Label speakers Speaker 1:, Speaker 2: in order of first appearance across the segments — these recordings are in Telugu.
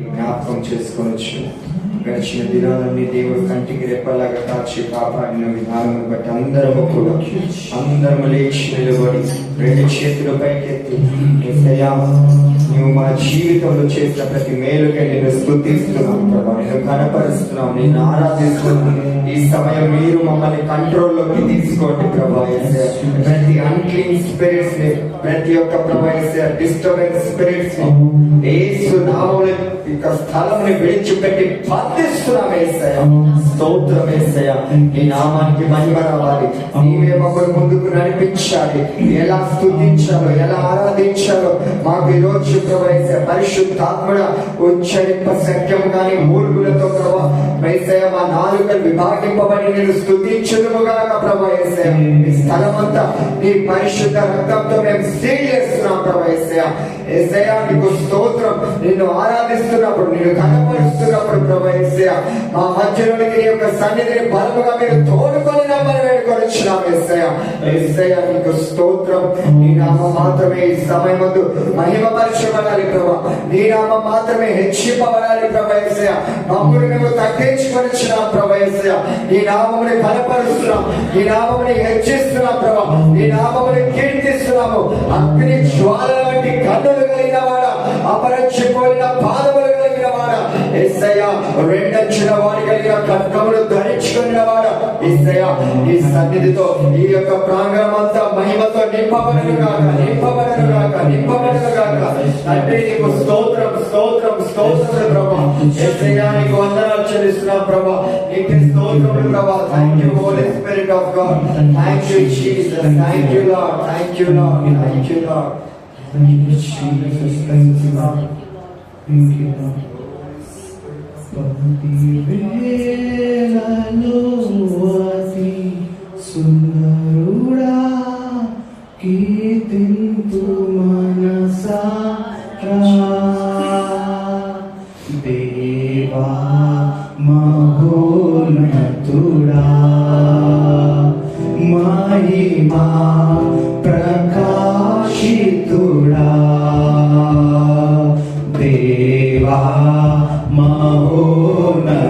Speaker 1: జ్ఞాపకం చేసుకోవచ్చు. గడిచిన దినాలన్నీ దేవుడు కంటికి రెప్పలాగా కాచి కాపాడిన విధానం బట్టి అందరము లేచి నిలబడి రెండు చేతుల పైకెత్తి, యేసయ్యా నువ్వు మా జీవితంలో చేసిన ప్రతి మేలుకే నేను స్తుతిస్తున్నాం ప్రభా, నేను కనపరుస్తున్నాం, నేను ఆరాధిస్తున్నాం. ఈ సమయం మీరు మమ్మల్ని కంట్రోల్లోకి తీసుకోండి ప్రభా. ప్రతి అన్క్లీన్ స్పిరిట్స్ ని, ప్రతి ఒక్క ప్రభా డిస్టర్బెన్స్ స్పిరిట్స్ ని యేసు నామములో ఇక స్థలంని విడిచిపెట్టి బంధిస్తున్నాం యేసయ్యా. స్తోత్రం యేసయ్యా. నీ నామానికి మహిమ రావాలి. నీవే మమ్మల్ని ముందుకు నడిపించాలి. ఎలా స్తుతించాలో, ఎలా ఆరాధించాలో మాకు ఈ రోజు ప్రభా పరిశుద్ధాత్ముడ ఉచ్చరింప సత్యం కానీ మూర్ఖులతో ప్రభా యేసయ్యా మా నాలుకలు విభాగింపబడి నేను స్తుతించుదుముగాక ప్రభా యేసయ్యా. ఈ స్థలమంతా నీ పరిశుద్ధ రక్తంతో మేము సీల్ చేస్తున్నాం ప్రభా యేసయ్యా. యేసయ్యా నీకు స్తోత్రం. నిన్ను ఆరాధిస్తున్నప్పుడు, నిన్ను కనపరుస్తున్నప్పుడు ప్రభా యేసయ్యా మా మధ్యలోనికి నీ యొక్క సన్నిధిని బలముగా మీరు తోడుకొని నమ్మని వేడుకొనిచ్చినాం యేసయ్యా. యేసయ్యా నీకు స్తోత్రం. నీ నామం మాత్రమే ఈ సమయమందు మహిమపరచబడాలి ప్రభా. నీ నామం మాత్రమే హెచ్చింపబడాలి ప్రభా యేసయ్యా. మమ్మల్ని మేము తగ్గించుకొనిచ్చినాం ప్రభా యేసయ్యా. నీ నామముని బలపరుస్తున్నాం, నీ నామముని హెచ్చిస్తున్నాం ప్రభా. నీ నామముని కీర్తిస్తున్నాము. అగ్ని జ్వాల వంటి కన్నులు కలిగిన వాడ, అపరచిపోయిన పాదములు కలిగిన వాడ యేసయ్యా, రెండంచుల వాడి కలిగిన ఖడ్గములు ధరించుకున్న వాడ యేసయ్యా, ఈ సన్నిధితో ఈ యొక్క ప్రాంగణం అంతా మహిమతో నింపబడను గాక, నింపబడను గాక, నింపబడను గాక. అంటే నీకు స్తోత్రం, స్తోత్రం, స్తోత్రం ప్రభా. యేసయ్యా నీకు వందనాలు చెల్లిస్తున్నాం ప్రభా. నీకు స్తోత్రం ప్రభా. Thank you Holy Spirit of God. Thank you Jesus. Thank you Lord. Thank you Lord. Thank you Lord. Thank you Jesus. Thank you Lord. Thank you Lord. పదివేలలో సుందరుడా కీర్తింతు మనసారా, దేవా మహోన్నతుడా, మహిమా ప్రకాశితుడా, దేవా మహోన్నతుడా,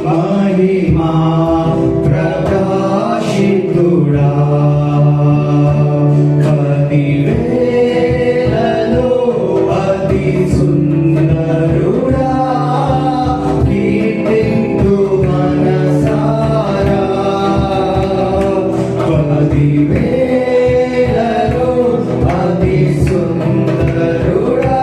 Speaker 1: మహిమా ప్రకాశితుడా, పదివేలలో అతి సుందరుడా కీర్తింతు మనసారా, పదివేలలో అతి సుందరుడా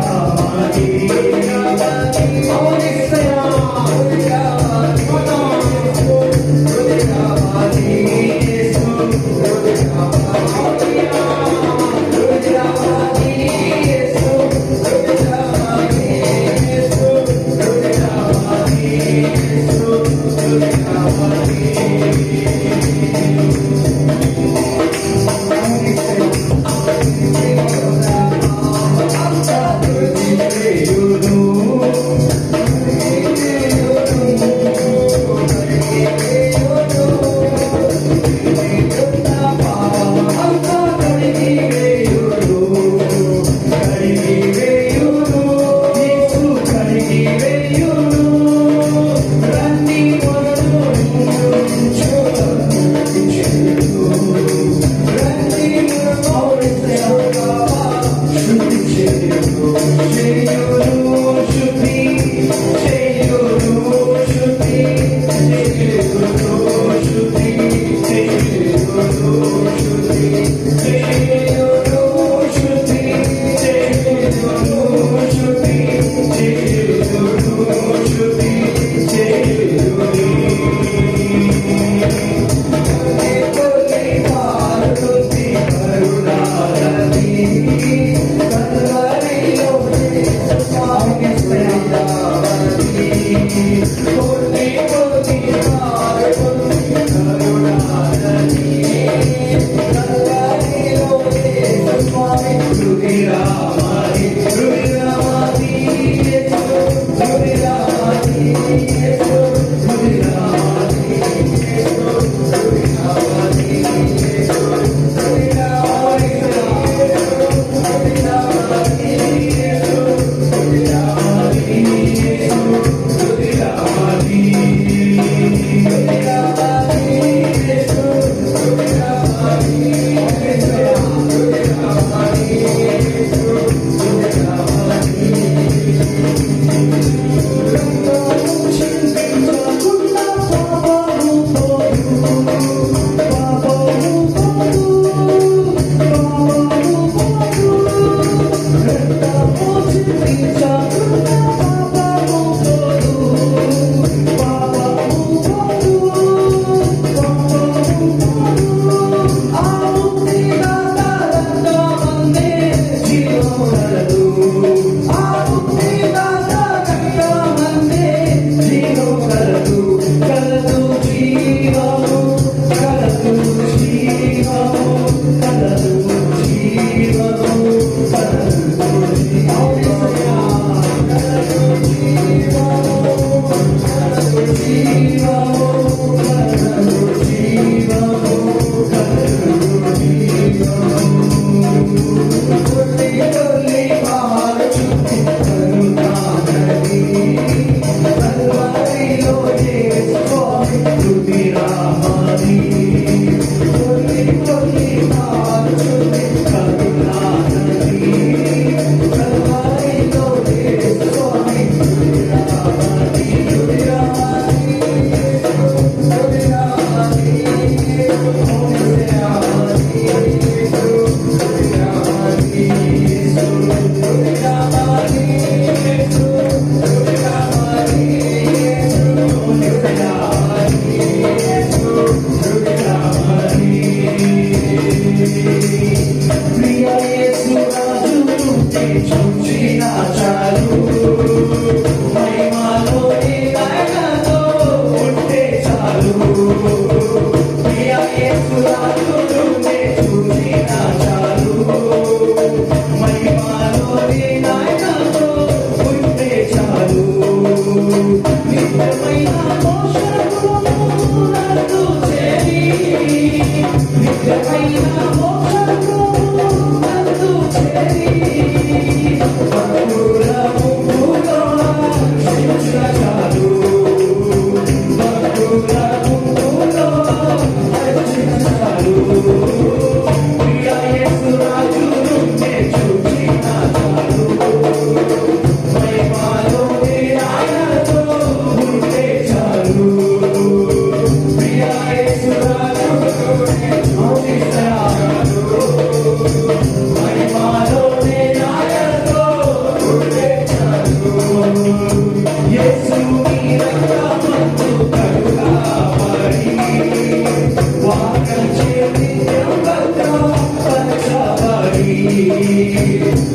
Speaker 2: Thank you.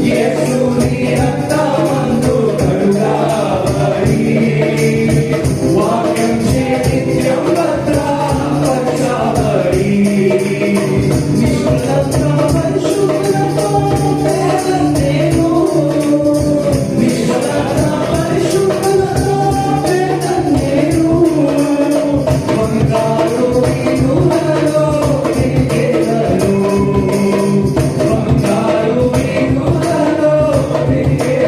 Speaker 2: యేసుని రక్తమందు కడుగబడి వాక్యం చే నిత్యం భద్రపరచబడి నిష్కలంక పరిశుద్ధులతో పేదనేను నిష్కలంక పరిశుద్ధులతో పేదనేను బంగారు వీణులలో తిరిగేదను బంగారు వీణులలో తిరిగేదను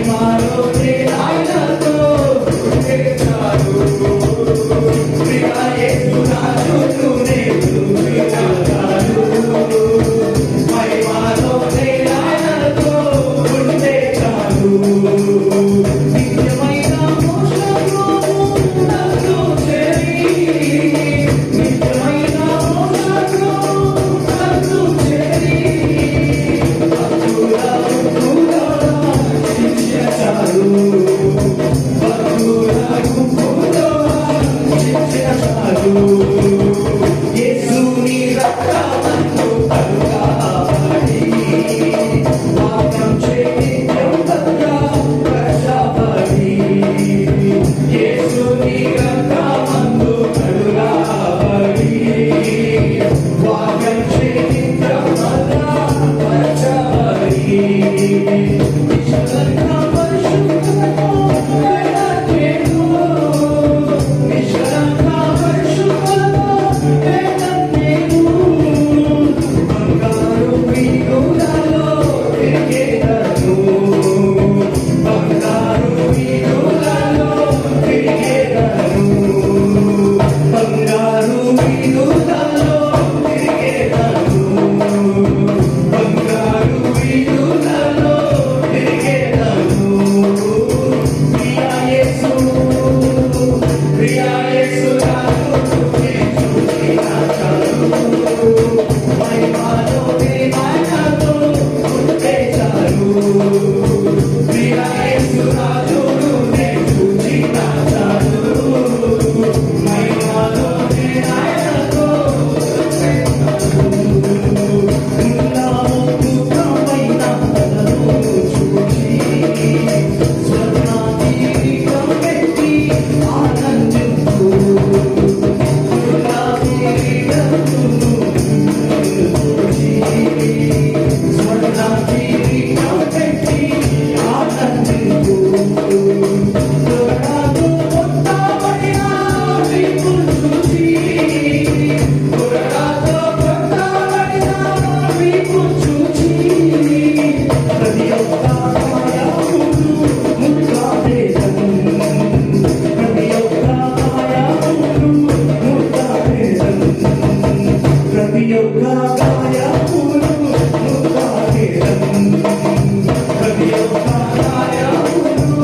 Speaker 2: మహిమలోనే ఆయనతో ఉంటే చాలు. ప్రియా యేసు రాజునే చూచినా చాలు. మహిమలోనే ఆయనతో ఉంటే చాలు. నిత్యమైన మోక్షంలో నన్ను చేరి, నిత్యమైన మోక్షంలో నన్ను చేరి, భక్తుల గుంపులో శిక్షించారు. భక్తుల గుంపులో శిక్షించారు. యేసుని రక్తమందు కరుగాబడి, పాపం చేయించం తగ్గ కష్టపడి. యేసుని రక్తమందు కరుగాబడి, పాపం చేయించం తగ్గ కష్టపడి. నిష్కలంక పరిశుద్ధులతో వేడనేను, నిష్కలంక పరిశుద్ధులతో వేడనేను. బంగారు వీధులలో తిరిగేదను, బంగారు వీధులలో తిరిగేదను, బంగారు వీధులలో తిరిగేదను, బంగారు వీధులలో తిరిగేదను. ప్రియా యేసు, ప్రియా యేసు రాజునే చూచినా చాలు. మహిమలోనే ఆయనతో ఉంటే చాలు. ప్రియా యేసు రాజునే చూచినా చాలు. మహిమలోనే ఆయనతో ఉంటే చాలు. ఉన్నాము దుఃఖమైన కలను చూచి, స్వర్ణకిరీటం పెట్టి ఆనందించు. స్వర్ణకిరీటం పెట్టి ఆనందించు. దుర్గాను కొట్టబడిన వీపును చూచి, దుర్గాతో కొట్టబడిన వీపును చూచి, ప్రతి ఒక్క గాయమును ముద్దాడేదను, ప్రతి ఒక్క గాయమును ముద్దాడేదను, ప్రతి ఒక్క గాయమును ముద్దాడేదను, ప్రతి ఒక్క గాయమును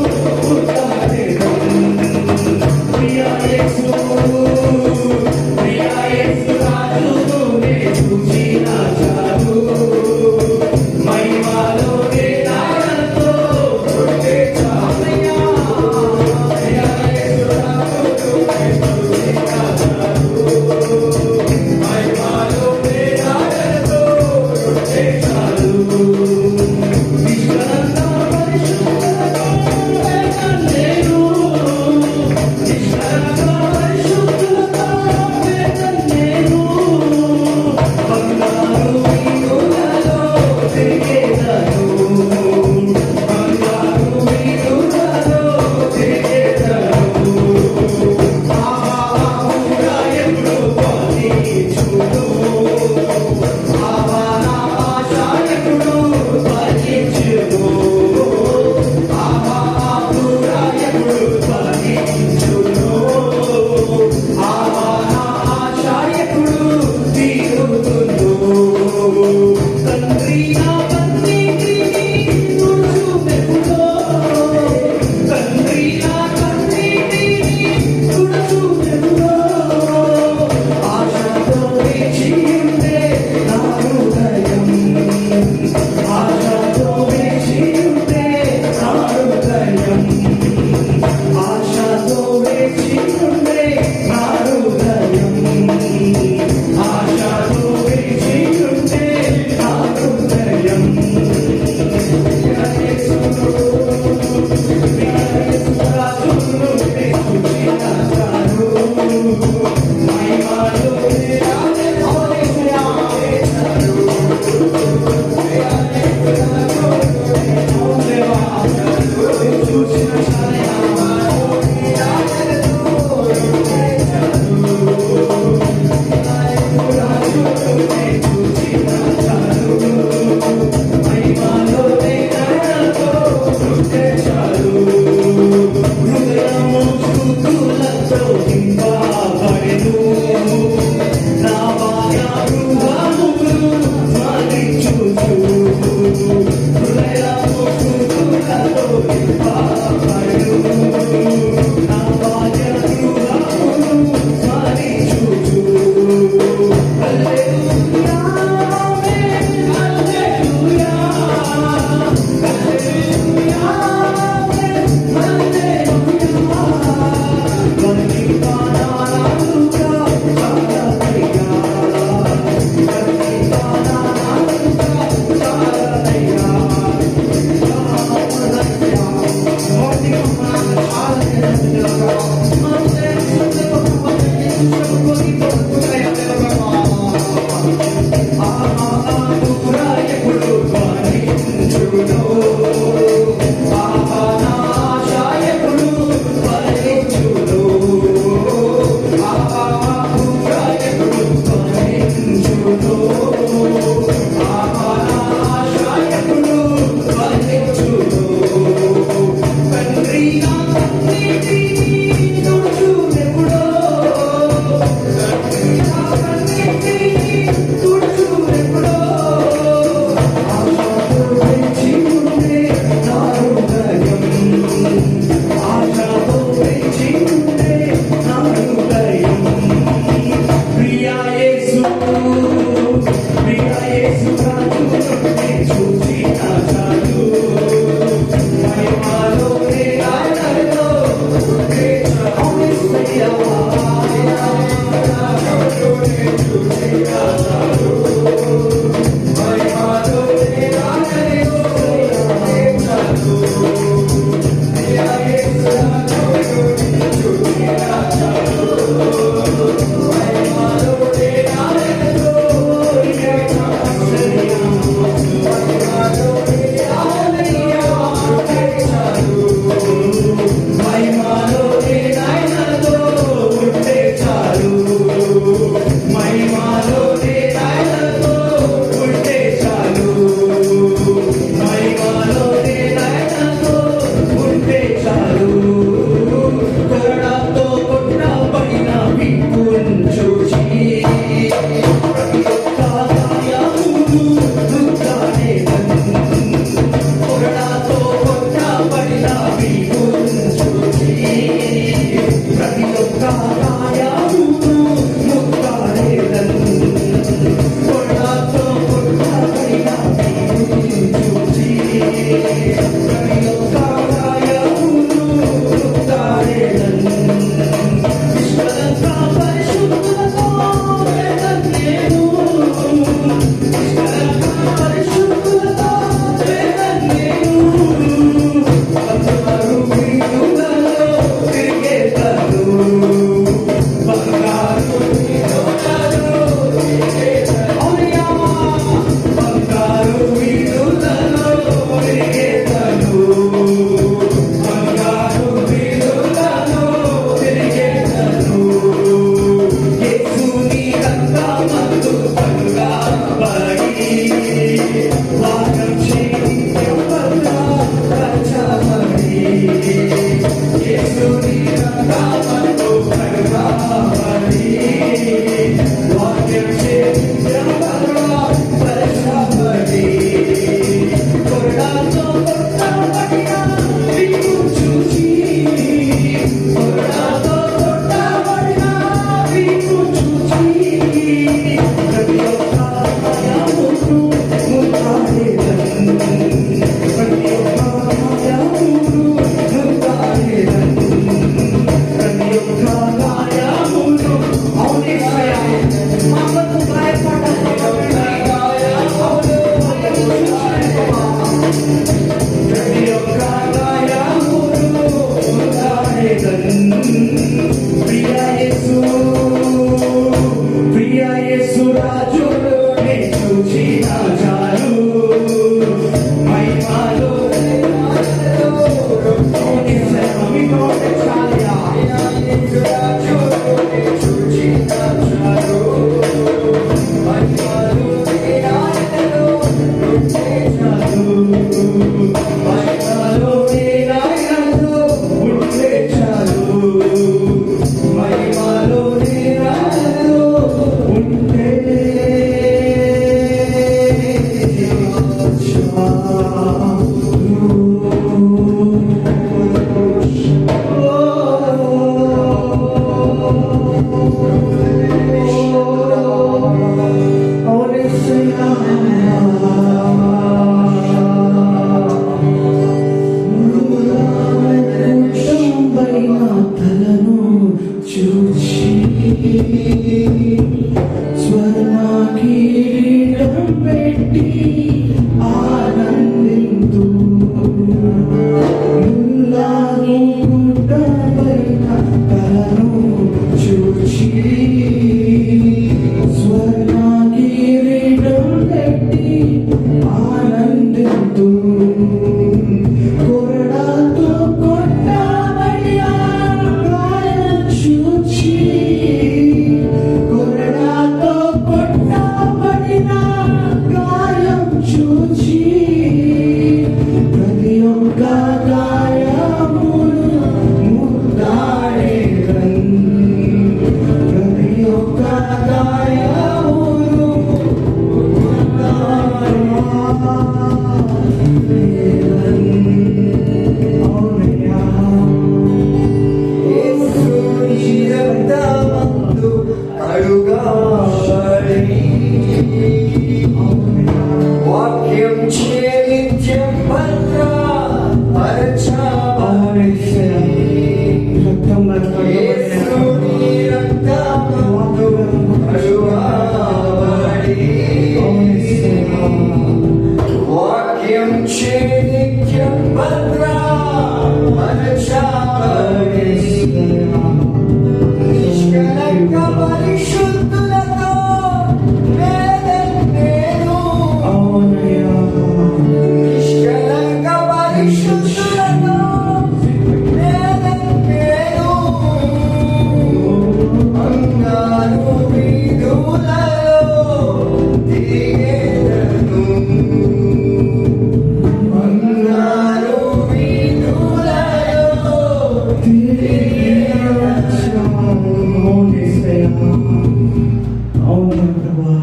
Speaker 2: అవును ప్రభువా,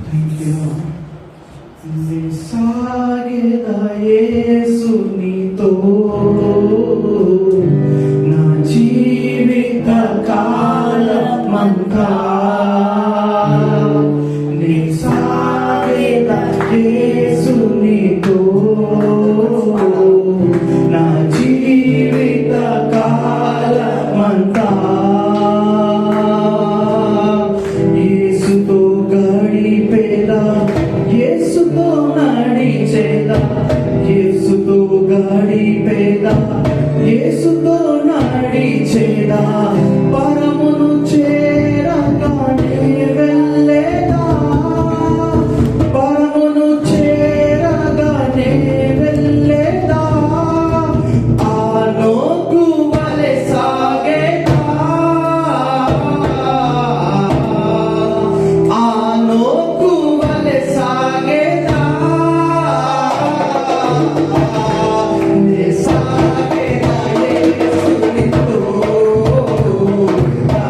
Speaker 2: థ్యాంక్ యూ. సాగేద యేసు నీతో నా జీవిత కాలమంతా, నీ సాగేద యేసు నీతో నా జీవిత కాలమంతా, యేసుతో గడిపేదా, యేసుతో నడిచేదా, యేసుతో గడిపేదా, యేసుతో నడిచేదా, పరమును చేరగానే వెళ్ళేదా, పరమును చేరగానే వెళ్ళేదా, ఆనోకు వలె సాగేదా, ఆనోకు వలె సాగేదా, నే సాగేదా యేసు నీతో, నా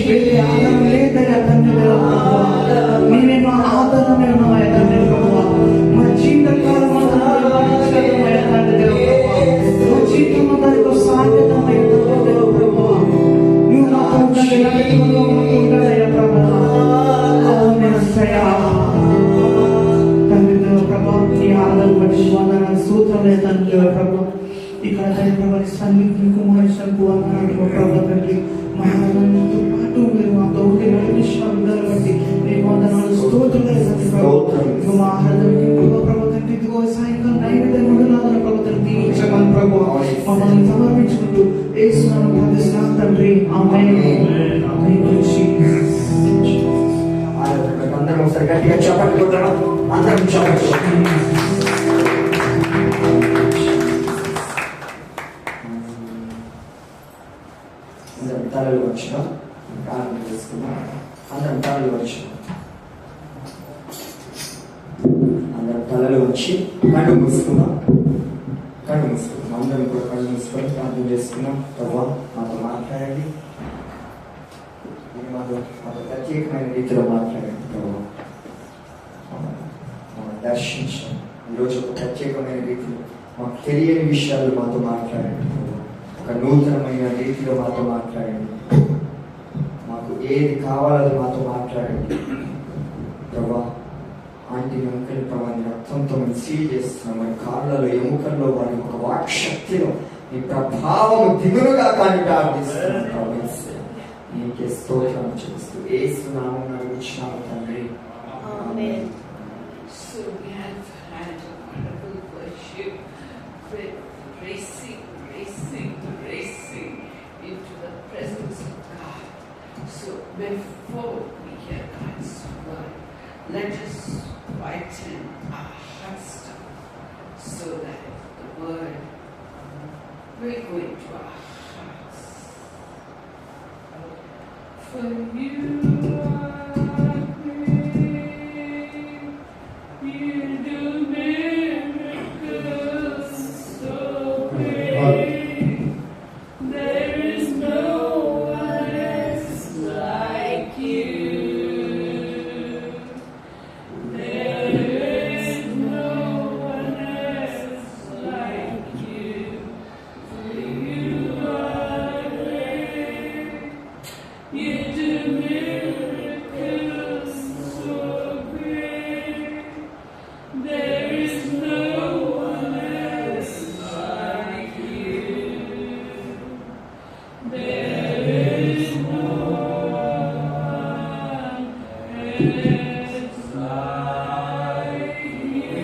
Speaker 2: వేరే ఆధారం లేదయ్యా తండ్రి దేవా ప్రభువా. నీవే మా ఆధారమే ఉన్నావయ్యా తండ్రి ప్రభువా. మా జీవితకాలం అంతా భరించగలమయ్యా తండ్రి దేవా ప్రభువా. మా జీవితం అంతా నీకు సాధ్యమయ్యా తండ్రి దేవా ప్రభువా. నువ్వు మాతో ఉండండి, నలుగురిలో మాతో ఉండాలయ్యా ప్రభువా. అవును యేసయ్యా. తండ్రి దేవా ప్రభువా, నీ ఆరాధన బట్టి వందనాలు స్తోత్రాలే తండ్రి దేవా ప్రభువా. ఇక్కడ తండ్రి ప్రభా సన్నిధిని కుమారేశ్వరకు వందనాలు ప్రభువా తండ్రి. మా ఆరాధనతో పాటు మీరు మాతో ఉండి నడిపించిన విధానం బట్టి నీకు వందనాలు స్తోత్రాలే తండ్రి ప్రభువా. ఇదిగో మా ఆరాధనకి ప్రభువా తండ్రి, ఇదిగో సాయంకాలం నైవేద్యం వందనాలు ప్రభువా తండ్రి దీవించమని ప్రభువా మమ్మల్ని సమర్పించుకుంటూ యేసునామములో ప్రార్థిస్తున్నాను తండ్రి. ఆమేన్.
Speaker 1: అందరం ఒకసారి గట్టిగా చప్పట్లు కొట్టడం. అందరం చప్పట్లు. అందరం తలలు వచ్చిన ప్రార్థన చేసుకున్నాం. అందరం తలలు వచ్చిన అందరం తలలు వచ్చి కళ్ళు మూసుకున్నాం. కళ్ళు మూసుకున్నాం. అందరం కూడా కళ్ళు మూసుకొని ప్రార్థన చేసుకున్నాం. ప్రభువా మాతో మాట్లాడండి. మాతో ప్రత్యేకమైన రీతిలో మాట్లాడండి ప్రభువా. దర్శించండి. ఈరోజు ఒక ప్రత్యేకమైన రీతిలో మాకు తెలియని విషయాలు మాతో మాట్లాడండి ప్రభువా. ఒక నూతనమైన రీతిలో మాతో మాట్లాడండి. మాకు ఏది కావాలో మాతో మాట్లాడండి ప్రభా. ఆంటీ అంకల్ ప్రభా నీ రక్తంతో మనం సీల్ చేస్తున్నాం. మన కాళ్ళలో ఎముకల్లో వారి ఒక వాక్శక్తిలో నీ ప్రభావం దిగులుగా కానీ ప్రార్థిస్తున్నాం ప్రభా. నీకే స్తోత్రం చేస్తూ యేసు నామమున అడుగుచున్నాము తండ్రి.
Speaker 3: Amen. So we have had a wonderful worship with racing into the presence of God. So before we hear God's word, let us quieten our hearts down so that the word will go into our hearts. For you are great, you do miracles so great. There is no one else like you. There is no one else like you. For you are great. You do miracles so great. There is no one else like you. There is no one else like you.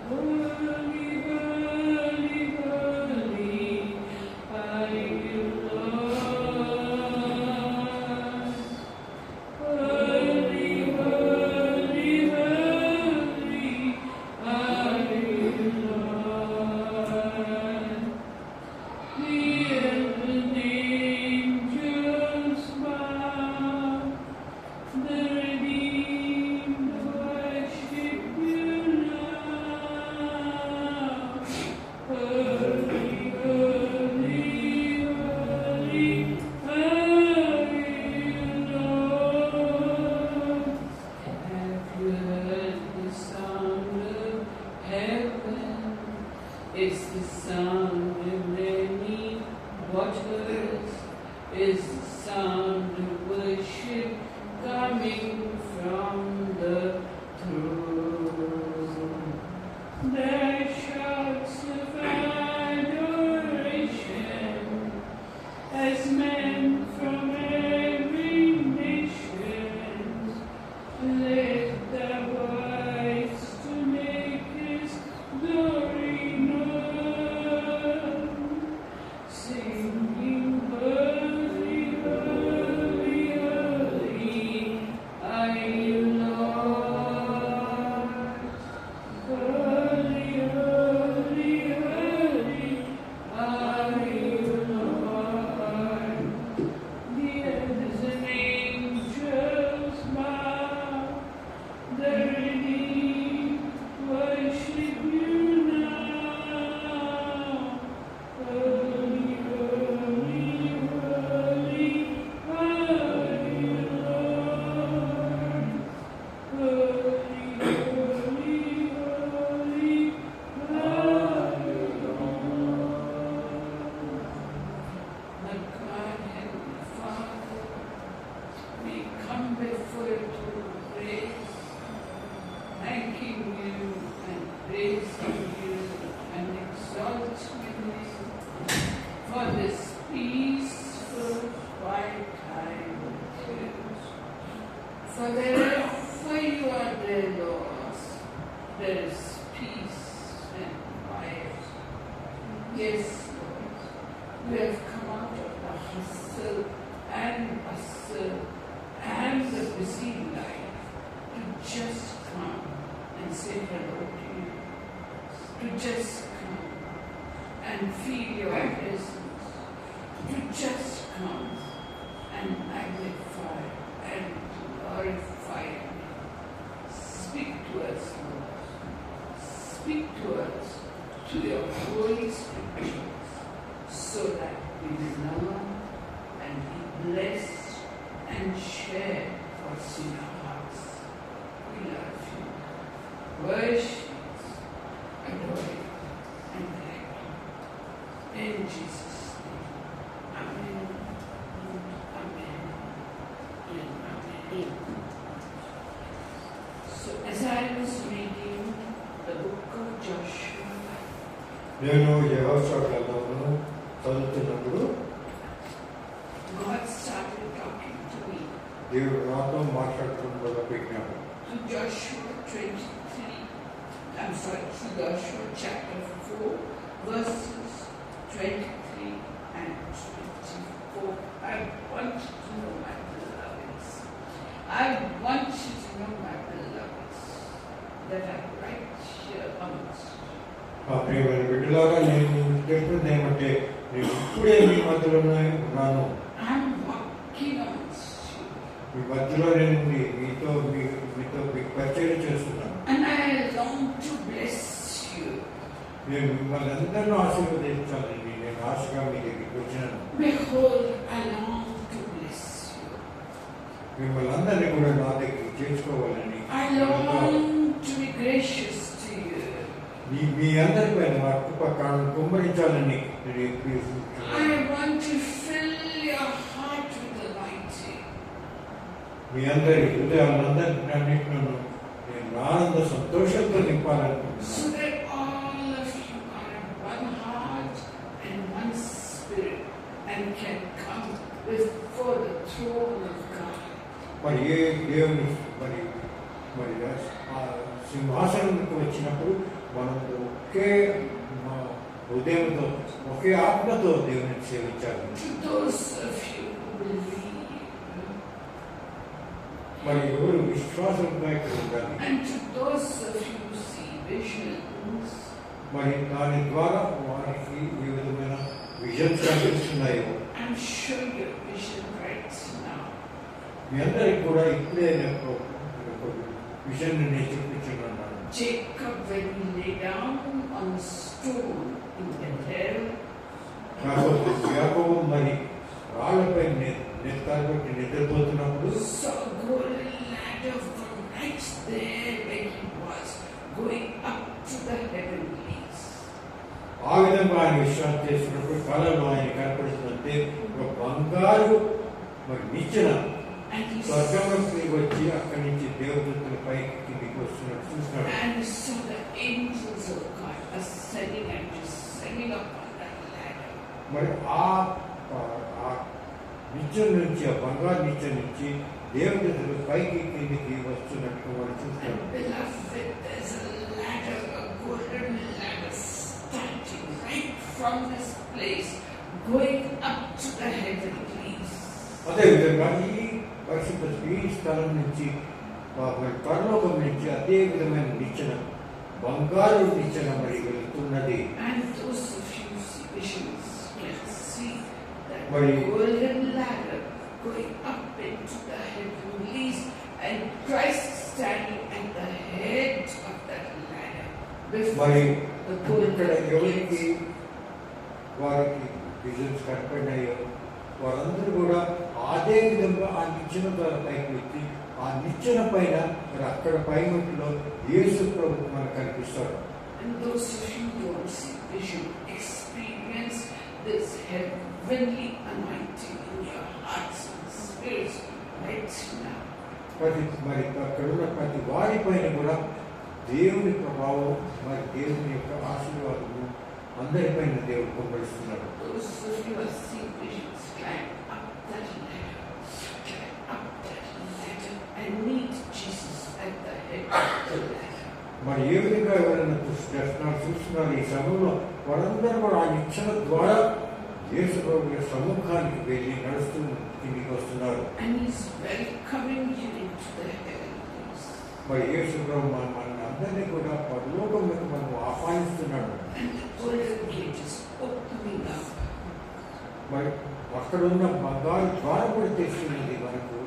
Speaker 3: Holy, holy, holy are you, Lord. Holy, holy, holy are you, Lord. The angels bow, the redeemed worship you now. Holy, holy, holy are you, Lord. Have you heard the sound of heaven? It's the sound of many waters. It's the sound of worship coming from the throne. Their shouts of adoration as men from every nation lift their voice to make His glory known, singing holy, holy, holy are you, Lord. Holy, holy, holy for this peaceful, quiet time with you. For wherever you are there, Lord, there is peace and quiet. Yes, Lord, we have come out of the hustle and bustle and the busy life to just come and say hello to you, to just come and feel your presence, to just come and magnify and glorify you. Speak to us, Lord. Speak to us, to your Holy Scriptures, so that we may learn and be blessed and share what's in our hearts. We love you, worship, adore you, and thank you. In Jesus' name. Amen. Amen. And amen. So as I was reading the book of Joshua,
Speaker 4: నేను యెహోషువ గ్రంథమును చదువుతున్నప్పుడు
Speaker 3: God started talking to me.
Speaker 4: దేవుడు నాతో మాట్లాడుతూ మొదలుపెట్టాడు.
Speaker 3: To Joshua 23, to Joshua chapter 4, verses 23 and 24. I want you to know, my beloveds. I want you to know, my beloveds, that I right here amongst you.
Speaker 4: ఆ ప్రియమైన బిడ్డలారా, నేను చెప్తుంది ఏమంటే నేను ఇప్పుడే మీ మధ్యలో ఉన్నాను.
Speaker 3: I'm walking amongst you.
Speaker 4: మీ మధ్యలో నేను మీతో మీకు పరిచయం చేస్తున్నాను.
Speaker 3: And I long to bless you.
Speaker 4: నేను మిమ్మల్ని అందరినీ ఆశీర్వదించాలని నేను ఆశగా మీ దగ్గరికి వచ్చినాను.
Speaker 3: Behold, I long to bless you.
Speaker 4: మిమ్మల్ని అందరినీ కూడా నా దగ్గరికి చేర్చుకోవాలని
Speaker 3: I long to be gracious to you.
Speaker 4: మీ అందరిపైన మా కృప కుమ్మరించాలని నేను
Speaker 3: I
Speaker 4: ఎప్పుడు
Speaker 3: want to fill your heart with anointing.
Speaker 4: మీ అందరి హృదయాలందరినన్నింటినూ నేను ఆనంద సంతోషంతో నింపాలనుకుంటున్నాను.
Speaker 3: So that all of you are in one heart and one spirit and can come before the throne of God.
Speaker 4: మరి ఏ దేవుని మరి మరి ఆ సింహాసనంకి వచ్చినప్పుడు మనం ఒకే హృదయంతో ఒకే ఆత్మతో దేవుని సేవించాలి.
Speaker 3: To those of you who believe,
Speaker 4: మరి ఎవరు విశ్వాసంగా ఇక్కడ ఉండాలి.
Speaker 3: and to those of you who see visions,
Speaker 4: మరి దాని ద్వారా వారికి ఏ విధమైన విజన్స్ కనిపిస్తున్నాయో
Speaker 3: I'm showing you a vision right now.
Speaker 4: మీ అందరికి కూడా ఇప్పుడే విజన్ నేను చూపించున్నాను.
Speaker 3: Jacob, when he lay down on the stone in Bethel,
Speaker 4: కాబట్టి యాకోబు మరి రాళ్ళపై నెత్తారుపెట్టి నిద్రపోతున్నప్పుడు
Speaker 3: saw a golden ladder from right there where he was, going up to the heavenlies.
Speaker 4: ఆ విధంగా ఆయన విశ్రాంతి చేసినప్పుడు కళలో ఆయన కనపడుతుందంటే ఒక బంగారు మరి నిచ్చెన
Speaker 3: And he
Speaker 4: స్వర్గంలోకి వచ్చి అక్కడి నుంచి దేవదూతల పైకి కిందికి వస్తున్నట్టు చూస్తున్నాడు.
Speaker 3: and saw the angels of God ascending and descending upon that ladder.
Speaker 4: మరి ఆ నిచ్చెన నుంచి ఆ బంగారు నిచ్చెన నుంచి దేవదూతలు పైకి కిందికి వస్తున్నట్టు వాడు చూస్తాడు.
Speaker 3: And beloved, there's a ladder, a golden ladder, starting right from this place, going up to the heavenlies.
Speaker 4: అదేవిధంగా ఈ స్థలం నుంచి మరి పరలోకం నుంచి అదే విధమైన నిచ్చెన బంగారు నిచ్చెన మరి వెళ్తున్నది.
Speaker 3: And those of you who see visions can see that
Speaker 4: మరి
Speaker 3: golden ladder going up into the heavenlies and Christ standing at the head of that ladder before
Speaker 4: మరి
Speaker 3: the
Speaker 4: ఇక్కడ
Speaker 3: golden
Speaker 4: ఎవరికి
Speaker 3: gates.
Speaker 4: వారికి విజన్స్ కనపడినాయో వారందరూ కూడా అదే విధంగా ఆ నిచ్చెన ద్వారా పైకి వచ్చి ఆ నిచ్చెన పైన మరి అక్కడ పైనట్లో యేసు ప్రభు మనకు కనిపిస్తాడు.
Speaker 3: And those of you who don't see vision experience this heavenly anointing in your hearts and spirits right now.
Speaker 4: మరి అక్కడ ఉన్న ప్రతి వారి పైన కూడా దేవుని ప్రభావం మరి దేవుని యొక్క ఆశీర్వాదము అందరిపైన దేవుడు పంపిస్తున్నాడు.
Speaker 3: Those of you
Speaker 4: దర్శనాలు చూస్తున్నారు ఈ సమయంలో, వాళ్ళందరూ కూడా ఆ నిచ్చెన ద్వారా యేసు ప్రభు సముఖానికి వెళ్ళి నడుస్తూ ఇంటికి వస్తున్నారు.
Speaker 3: And He's welcoming you into the heavens.
Speaker 4: మరి యేసు ప్రభు మన అందరినీ కూడా పరలోకంలోకి మనం ఆహ్వానిస్తున్నాడు.
Speaker 3: And the golden gate is opening up.
Speaker 4: మరి అక్కడ ఉన్న బంగారు ద్వారం కూడా తెస్తున్నది మనకు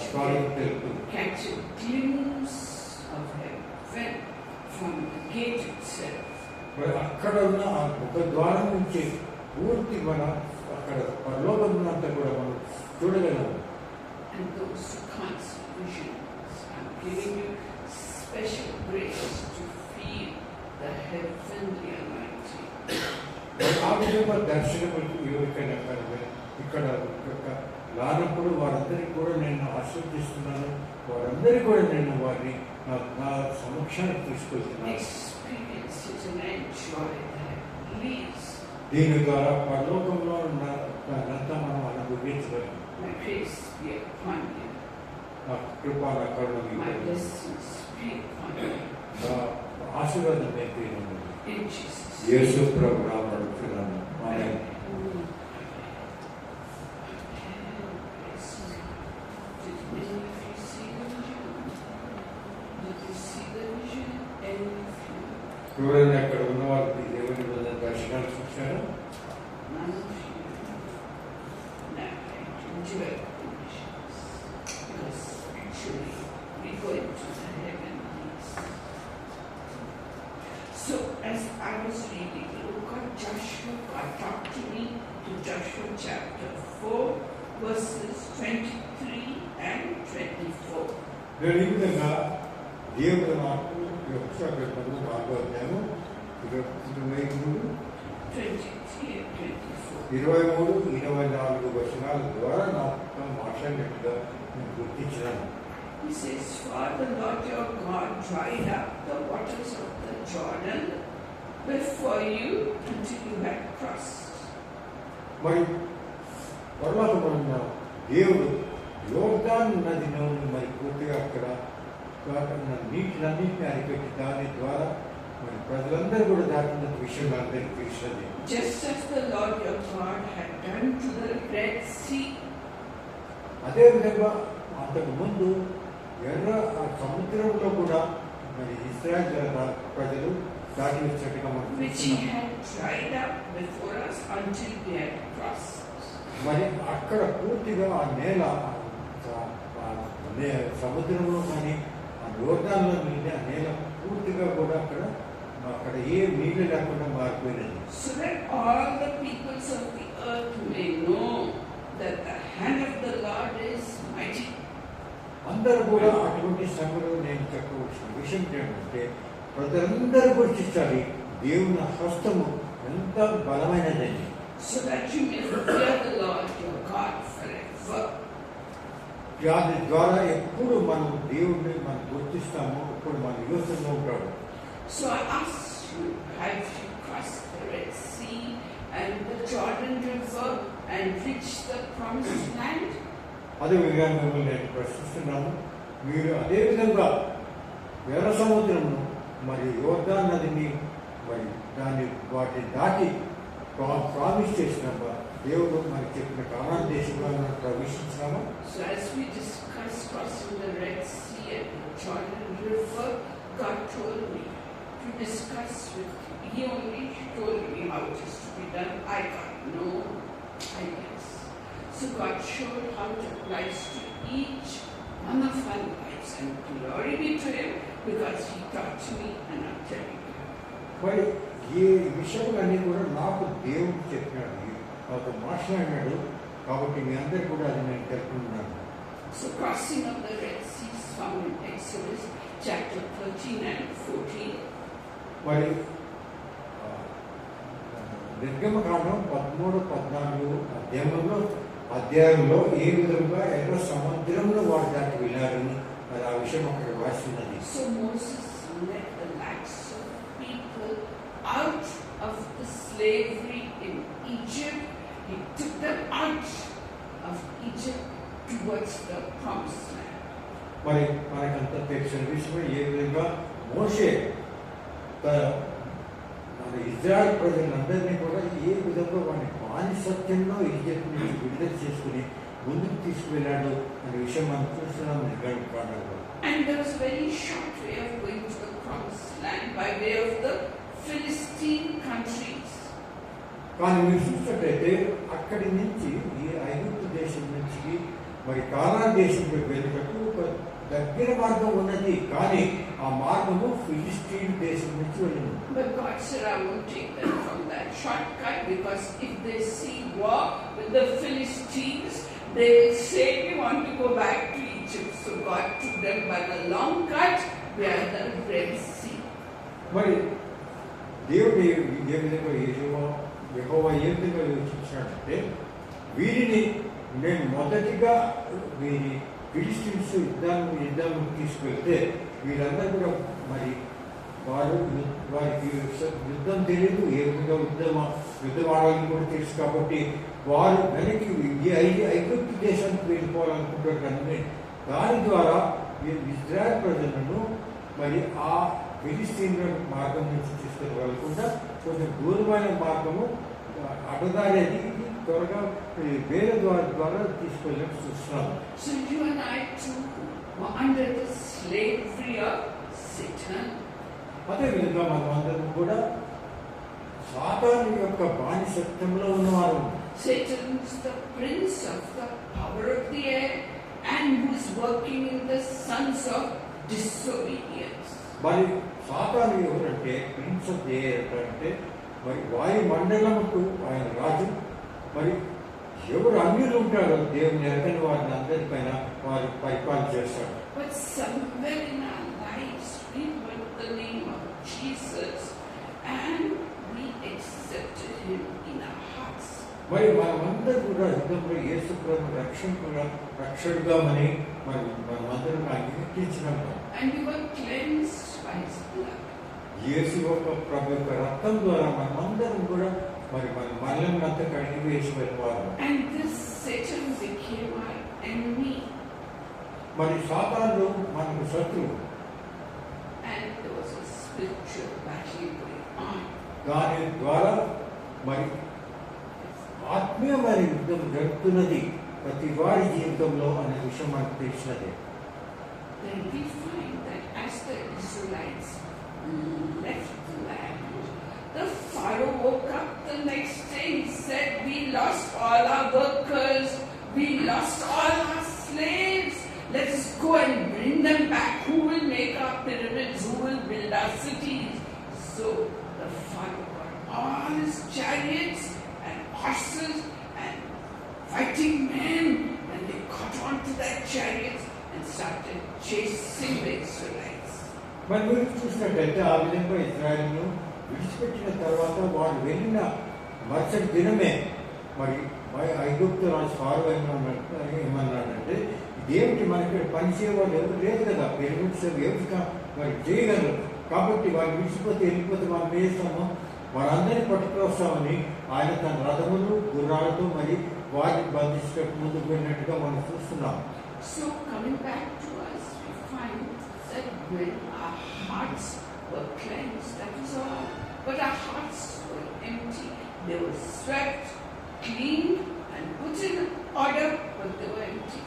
Speaker 4: స్వాగతం తెలుపుతుంది.
Speaker 3: Catch a glimpse of heaven from the gate itself.
Speaker 4: మరి అక్కడ ఉన్న ఆ ముఖ ద్వారం నుంచి పూర్తి మన అక్కడ పరలోకం అంతా కూడా మనం చూడగలము.
Speaker 3: And those who can't see visions, I'm giving you special grace to feel the heavenly anointing.
Speaker 4: ఆ విధంగా దర్శనములకు ఎవరికైనా ఇక్కడ రానప్పుడు వారందరికీ కూడా నేను ఆశీర్వదిస్తున్నాను. వారందరికీ కూడా నేను వారిని నా సమక్షానికి తీసుకొస్తున్నాను.
Speaker 3: Experience it and enjoy that. Please.
Speaker 4: దీని ద్వారా పరలోకంలో ఉన్న దానంతా మనం అనుభవించగలం.
Speaker 3: My grace be upon you.
Speaker 4: నా కృప నా కరుణ
Speaker 3: My blessings be upon you.
Speaker 4: నా ఆశీర్వాదం అయితే
Speaker 3: In Jesus' name.
Speaker 4: యేసు ప్రభు నామమున అడుగుతున్నాను. ఆమేన్.
Speaker 3: Did any of you see the vision? Did you see the vision? Any of you?
Speaker 4: ఎవరైనా అక్కడ ఉన్న వారికి దేవుని దర్శనాలు చూశారు?
Speaker 3: None of you. Now, enjoy the visions. Because actually, we go into the heavenlies. So, as I was reading, look at Joshua. God talked to me to Joshua chapter 4, verses 23 and 24.
Speaker 4: నేను ఈ విధంగా దేవుడు నాకు యెహోషువ భాగవతము 23
Speaker 3: and 24.
Speaker 4: 23, 24 వచనాల ద్వారా నాతో మాట్లాడినట్టుగా నేను గుర్తించినాను.
Speaker 3: He says, "For the Lord your God dried up the waters of the Jordan before you until you had crossed."
Speaker 4: మరి పరలోకమున్న దేవుడు యోర్దాను నదిని మరి పూర్తిగా అక్కడ నీటినన్నింటినీ అరిపెట్టి దాని ద్వారా మరి ప్రజలందరూ కూడా దాటిన విషయం అందరికీ తెలిసినది.
Speaker 3: Just as the Lord your God had done to the Red Sea.
Speaker 4: అదేవిధంగా అంతకు ముందు ఎర్ర ఆ సముద్రంలో కూడా మరి ఇశ్రాయేలు ప్రజలు దాటి వచ్చినట్టుగా మనం
Speaker 3: Which he had dried up before us until we had crossed.
Speaker 4: మరి అక్కడ పూర్తిగా ఆ నేల సముద్రంలో కానీ ఆ యోర్దాన్లో నిండి ఆ నేల పూర్తిగా కూడా అక్కడ ఏ నీళ్లు లేకుండా మారిపోయినది.
Speaker 3: So that all the peoples of the earth may know that the hand of the Lord is mighty.
Speaker 4: అందరూ కూడా అటువంటి సమయంలో నేను చెప్పవలసిన విషయం ఏంటంటే ప్రజలందరూ గుర్తించాలి దేవుని హస్తము ఎంత బలమైనదని.
Speaker 3: So that you may fear the Lord your God forever.
Speaker 4: దాని ద్వారా ఎప్పుడు మనం దేవుడిని మనం గుర్తిస్తామో అప్పుడు మన యోచనలో ఉంటాడు.
Speaker 3: So I ask you, have you crossed the Red Sea and the Jordan River and reached the promised land?
Speaker 4: అదే విధంగా మిమ్మల్ని నేను ప్రశ్నిస్తున్నాను. మీరు అదేవిధంగా ఎర్ర సముద్రమును మరి యోర్దాను నదిని మరి వాటిని దాటి ప్రామిస్ చేసినామా దేవుడు మనకి చెప్పిన కానాను దేశంలో మనం ప్రవేశించినామా?
Speaker 3: So as we discussed crossing the Red Sea and the Jordan River, God told me to discuss with you. He only told me how it is to be done. I got no ideas. So God showed how it applies to each one of our lives, and glory be to Him because He taught me and I'm telling you.
Speaker 4: మరి ఈ విషయాలన్నీ కూడా నాకు దేవుడు చెప్పినాడు, నాతో మాట్లాడినాడు. కాబట్టి మీ అందరికీ కూడా అది నేను తెలుపుతున్నాను.
Speaker 3: So crossing of the Red Sea is found in Exodus chapter 13 and 14.
Speaker 4: మరి నిర్గమకాండం 13, 14 అధ్యాయంలో ఏ విధంగా ఎర్ర సముద్రంలో వాడు దాటి వెళ్ళారని మరి ఆ విషయం అక్కడ రాస్తున్నది.
Speaker 3: So Moses led the lakhs of people out of the slavery in Egypt. He took them out of Egypt towards the promised land.
Speaker 4: మరి మనకంతా తెలిసిన విషయం ఏ విధంగా మోషే తన ఇజ్రాయెల్ ప్రజలందరినీ కూడా ఏ విధంగా వాడిని బానిసత్యంలో ఈజిప్ట్ నుంచి విడుదల చేసుకుని ముందుకు తీసుకువెళ్ళాడు అనే విషయం మనం చూస్తున్నాం నిర్గణ కాండంలో.
Speaker 3: And there was a very short way of going to the promised land by way of the Philistine countries.
Speaker 4: కానీ మీరు చూసినట్లయితే అక్కడి నుంచి ఈ ఐగుప్తు దేశం నుంచి మరి కానాన్ దేశంలోకి వెళ్ళినట్టు ఒక దగ్గర మార్గం ఉన్నది, కానీ ఆ మార్గము ఫిలిస్టీన్ దేశం నుంచి వెళ్ళింది.
Speaker 3: But God said, I won't take them from that shortcut, because if they see war with the Philistines, they will say we want to go back to Egypt. So God took them by the long cut via the Red Sea.
Speaker 4: మరి దేవుడు ఏ విధంగా యెహోవా ఏ విధంగా యోచించాడంటే, వీరిని నేను మొదటిగా వీరి ఫిలిస్టీన్స్ యుద్ధం తీసుకెళ్తే వీరందరూ కూడా మరి వారికి యుద్ధం తెలియదు, ఏ విధంగా యుద్ధం ఆడాలని కూడా తెలుసు. కాబట్టి వారు వెనక్కి ఐగుప్తు దేశానికి వెళ్ళిపోవాలనుకుంటారు. కానీ దాని ద్వారా ఇజ్రాయెల్ ప్రజలను మరి ఆ ఫిలిస్టీన్ మార్గం నుంచి తీసుకెళ్ళకుండా కొంచెం దూరమైన మార్గము అడ్డదారేది త్వరగా వేరే ద్వారా తీసుకెళ్ళాలని చూస్తున్నాము.
Speaker 3: So you and I too were under the slavery of Satan.
Speaker 4: అదేవిధంగా మనం అందరం కూడా సాతాను యొక్క బానిసత్వంలో ఉన్నవారు.
Speaker 3: Satan is the prince of the power of the air and who is working in the sons of disobedience.
Speaker 4: మరి సాతాను ఎవరంటే ప్రిన్స్ ఆఫ్ ది ఎయిర్ అంటే మరి వాయు మండలముకు ఆయన రాజు. మరి ఎవరు అన్యులు ఉంటారో దేవుని ఎరగని వారిని అందరిపైన వారు పరిపాలన చేస్తారు.
Speaker 3: But somewhere in our lives we heard the name of Jesus and we accepted him in our hearts.
Speaker 4: మరి మనమందరూ కూడా యుద్ధంలో యేసు ప్రభు రక్షకుడుగా మనమందరం అంగీకరించినాం.
Speaker 3: And we were cleansed by his blood.
Speaker 4: యేసు యొక్క ప్రభు యొక్క రక్తం ద్వారా మనమందరం కూడా మరి మనల్ని అంతా కడిగి వేసిపోయిన వారు.
Speaker 3: And this Satan became our enemy.
Speaker 4: మరి సాతాను మనకు శత్రువు.
Speaker 3: And there was a spiritual battle going on.
Speaker 4: దాని ద్వారా మరి ఆత్మీయమైన యుద్ధం జరుగుతున్నది ప్రతి వారి జీవితంలో అనే విషయం మనకు తెలిసినది.
Speaker 3: Then we find that as the Israelites left the land, the Pharaoh woke up the next day. He said, we lost all our workers, we lost all our slaves. Let us go and bring them back. Who will make our pyramids? Who will build our cities? So the Pharaoh got all his chariots and horses and fighting men, and they caught on to their chariots and started chasing the Israelites.
Speaker 4: మరి మీరు చూసినట్లయితే ఆ విధంగా ఇజ్రాయెల్ను విడిచిపెట్టిన తర్వాత వారు వెళ్ళిన మరుసటి దినమే మరి ఐగుప్తు రాజు ఫారో ఏమన్నాడంటే, ఇదేమిటి మనకి పనిచేయవాళ్ళు ఎవరు లేదు కదా, పిరమిడ్స్ ఎవరు మరి చేయగలరు, కాబట్టి వాళ్ళు విడిచిపోతే వెళ్ళిపోతే మనం వేస్తాము, వారందరినీ పట్టుకొస్తామని ఆయన తన రథములు గుర్రాలతో మరి వారిని బంధించడానికి ముందుకు వెళ్ళినట్టుగా మనం చూస్తున్నాం.
Speaker 3: So coming back to us, we find that when our hearts were cleansed, that was all. But our hearts were empty. They were swept, cleaned, and put in order, but they were empty.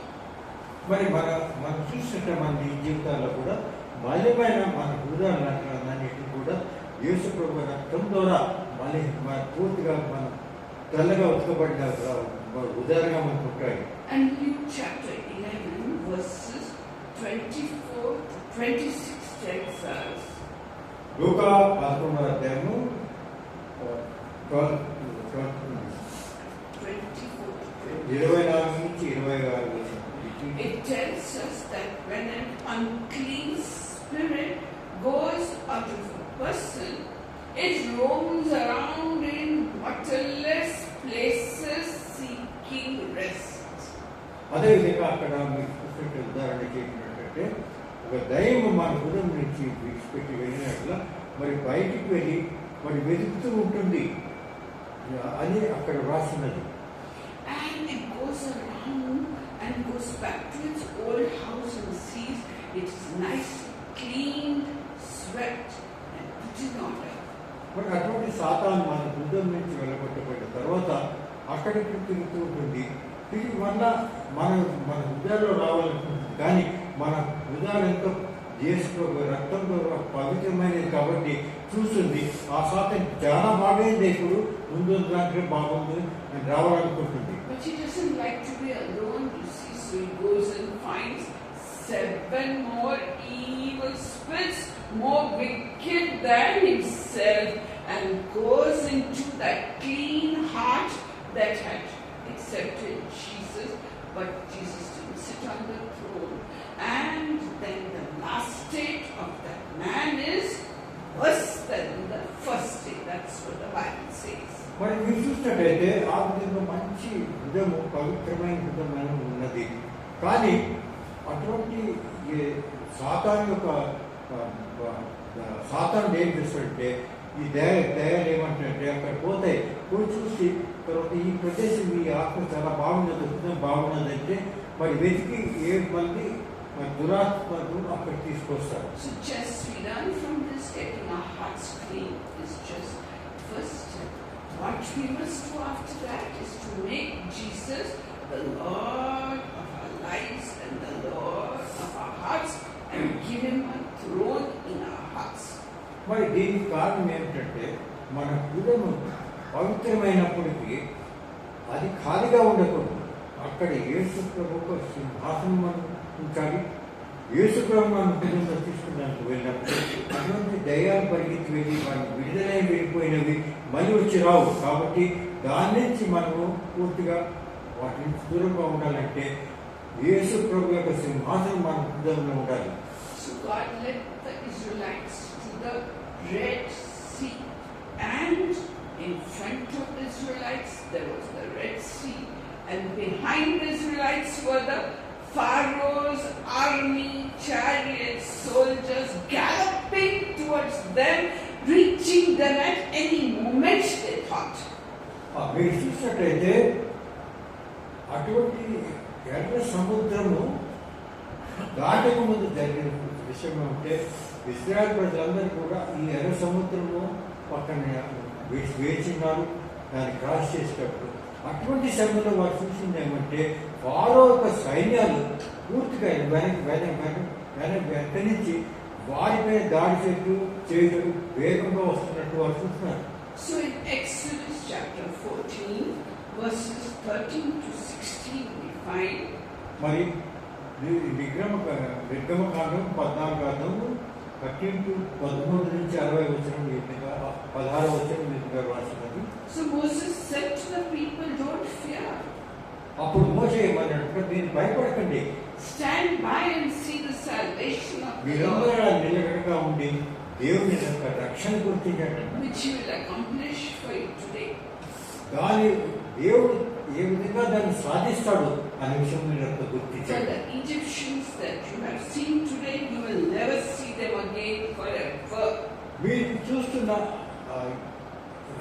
Speaker 4: మరి మనం చూసినట్టు మన జీవితాల్లో కూడా బలమైన మన హృదయాలన్నిటి కూడా యేసు ప్రభు రక్తం ద్వారా మళ్ళీ మన పూర్తిగా మనం తెల్లగా ఉతకబడిన ఉదారంగా మనకు ఉంటాయి.
Speaker 3: And Luke chapter 11 verses 24 to 26 tells us.
Speaker 4: లూకా 11వ అధ్యాయము 24 నుంచి 26.
Speaker 3: It tells us that when an unclean spirit goes out of a person, it roams around in waterless places seeking rest.
Speaker 4: అదేవిధంగా అక్కడ మీకు చూసినట్టు ఉదాహరణ చెప్పినట్టే ఒక దయ్యం మన హృదయం నుంచి విడిచిపెట్టి వెళ్ళినట్ల మరి బయటికి వెళ్ళి మరి వెతుకుతూ ఉంటుంది అని అక్కడ రాసినది.
Speaker 3: And it goes around and goes back to its old house and sees it is nice, cleaned, swept and put in order.
Speaker 4: మరి అటువంటి సాతాను మన హృదయం నుంచి వెళ్ళగొట్టబడిన తర్వాత అక్కడికి తిరుగుతూ ఉంటుంది. తిరిగి మళ్ళా మన మన హృదయాల్లో రావాలనుకుంటుంది. కానీ మన హృదయాలు ఎంతో యేసు రక్తంతో పవిత్రమైనది కాబట్టి చూస్తుంది. ఆ సాతాను చాలా బాగైంది, ఇప్పుడు ముందు దాంట్లో బాగుంది అని రావాలనుకుంటుంది.
Speaker 3: But he doesn't like to be alone, you see, so he goes and finds 7 more evil spirits, more wicked than himself, and goes into that clean heart that had accepted Jesus, but Jesus didn't sit on the throne. And then the last state of that man is worse than the first state. That's what the Bible says.
Speaker 4: మరి మీరు చూసినట్టయితే ఆ విధంగా మంచి హృదయం, పవిత్రమైన హృదయం ఉన్నది. కానీ అటువంటి సాతాను ఏం చేస్తాడంటే ఈ దయాలు ఏమంటారంటే అక్కడ పోతాయి, పోయి చూసి తర్వాత ఈ ప్రదేశం ఈ ఆత్మ చాలా బాగున్నది, హృదయం బాగున్నదంటే మరి వెతికి మళ్ళీ దురాత్మను అక్కడ తీసుకొస్తారు.
Speaker 3: So just we learn from this, getting our hearts clean is just first step. What we must do after that is to make Jesus the Lord of our lives and the Lord of our hearts and give him a throne in our hearts.
Speaker 4: మరి దీనికి కారణం ఏమిటంటే మన హృదయం పవిత్రమైనప్పటికీ అది ఖాళీగా ఉండకూడదు. అక్కడ యేసు ప్రభువు సింహాసనం ఉంచాలి. యేసు ప్రభు మన హృదయంలో తీసుకున్నానికి వెళ్ళినప్పుడు అటువంటి దయాలు పరిగెత్తి వెళ్ళి మనకు విడుదలై వెళ్ళిపోయినవి మళ్ళీ వచ్చి రావు. కాబట్టి దాని నుంచి మనము పూర్తిగా వాటి నుంచి దూరంగా ఉండాలంటే యేసు ప్రభు యొక్క సింహాసనం మన హృదయంలో ఉండాలి.
Speaker 3: So God led the Israelites to the Red Sea, and in front of the Israelites there was the Red Sea, and behind the Israelites were the Pharaoh's army, chariots, soldiers galloping towards them, reaching them at any moment they thought.
Speaker 4: మీరు చూసినట్టయితే అటువంటి ఎర్ర సముద్రము దాటక ముందు జరిగిన విషయం అంటే ఇశ్రాయేలు ప్రజలందరూ కూడా ఈ ఎర్ర సముద్రము పక్కన వేచిన్నారు దాన్ని క్రాస్ చేసేటప్పుడు. అటువంటి సమయంలో వారు చూసింది ఏమంటే ఫారో యొక్క సైన్యాలు పూర్తిగా వెనక నుంచి వారిపై దాడి చేయడం వేగంగా వస్తున్నట్టు వారు చూస్తున్నారు.
Speaker 3: So in Exodus chapter 14 verses 13 to 16 we find
Speaker 4: మరి నిర్గమకాండం 14 13 to 13 నుంచి 60 వచనం విధంగా 16 వచనం విధంగా రాసినది.
Speaker 3: So Moses said to the people, don't fear.
Speaker 4: అప్పుడు మోషే ఏమన్నాడు, మీరు భయపడకండి,
Speaker 3: Stand by and see the salvation of the
Speaker 4: మీరందరూ
Speaker 3: Lord,
Speaker 4: నిలకడగా ఉండి దేవుని యొక్క రక్షణ గుర్తించండి.
Speaker 3: which He will accomplish for you today.
Speaker 4: దాని దేవుడు ఏ విధంగా దాన్ని సాధిస్తాడు అనే విషయం మీరు
Speaker 3: For
Speaker 4: గుర్తించండి.
Speaker 3: the Egyptians that you have seen today, you will never see them again forever.
Speaker 4: మీరు చూస్తున్న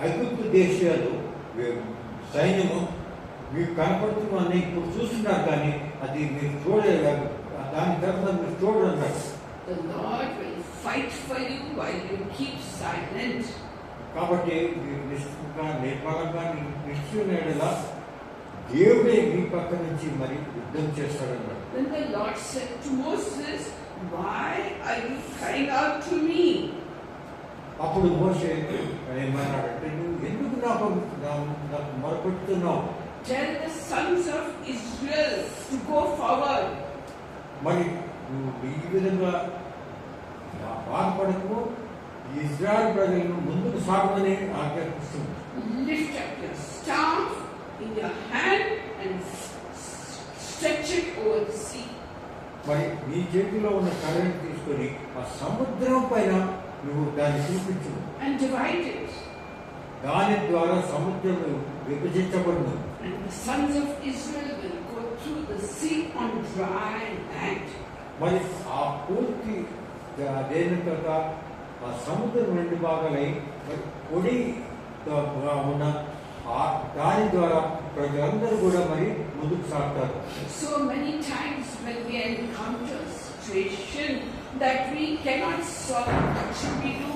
Speaker 4: ఐగుప్తు దేశాలు సైన్యము మీకు కనపడుతున్న ఇప్పుడు చూస్తున్నారు, కానీ అది మీరు చూడలేదు, దాని తర్వాత మీరు చూడన్నారు.
Speaker 3: The Lord will fight for you while you keep silent.
Speaker 4: కాబట్టి మీరు నిశ్చితంగా నిర్మలంగా నిశ్చయలా దేవుడే మీ పక్క నుంచి మరి యుద్ధం చేస్తాడన్నారు.
Speaker 3: Then the Lord said to Moses, why are you crying out to me?
Speaker 4: అప్పుడు మోషే ఏమన్నాడంటే, నువ్వు ఎందుకు నాకు మొరపెడుతున్నావు?
Speaker 3: Tell the sons of Israel to go forward.
Speaker 4: మరి నువ్వు ఈ విధంగా బాధపడకు, ఇజ్రాయెల్ ప్రజలను ముందుకు సాగమని ఆజ్ఞాపిస్తుంది.
Speaker 3: Lift up your staff in your hand and stretch it over the sea.
Speaker 4: మరి నీ చేతిలో ఉన్న కర్రను తీసుకొని ఆ సముద్రం పైన నువ్వు దాన్ని చూపించు,
Speaker 3: And divide it.
Speaker 4: దాని ద్వారా సముద్రం విభజించబడును.
Speaker 3: And the sons of Israel will go through the sea on dry land.
Speaker 4: మరి ఆ పూర్తి దేని తర్వాత ఆ సముద్రం 2 భాగాలై మరి పొడిగా ఉన్న దాని ద్వారా ప్రజలందరూ కూడా మరి ముందుకు సాగుతారు.
Speaker 3: So many times when we encounter a situation that we cannot solve, what should we do?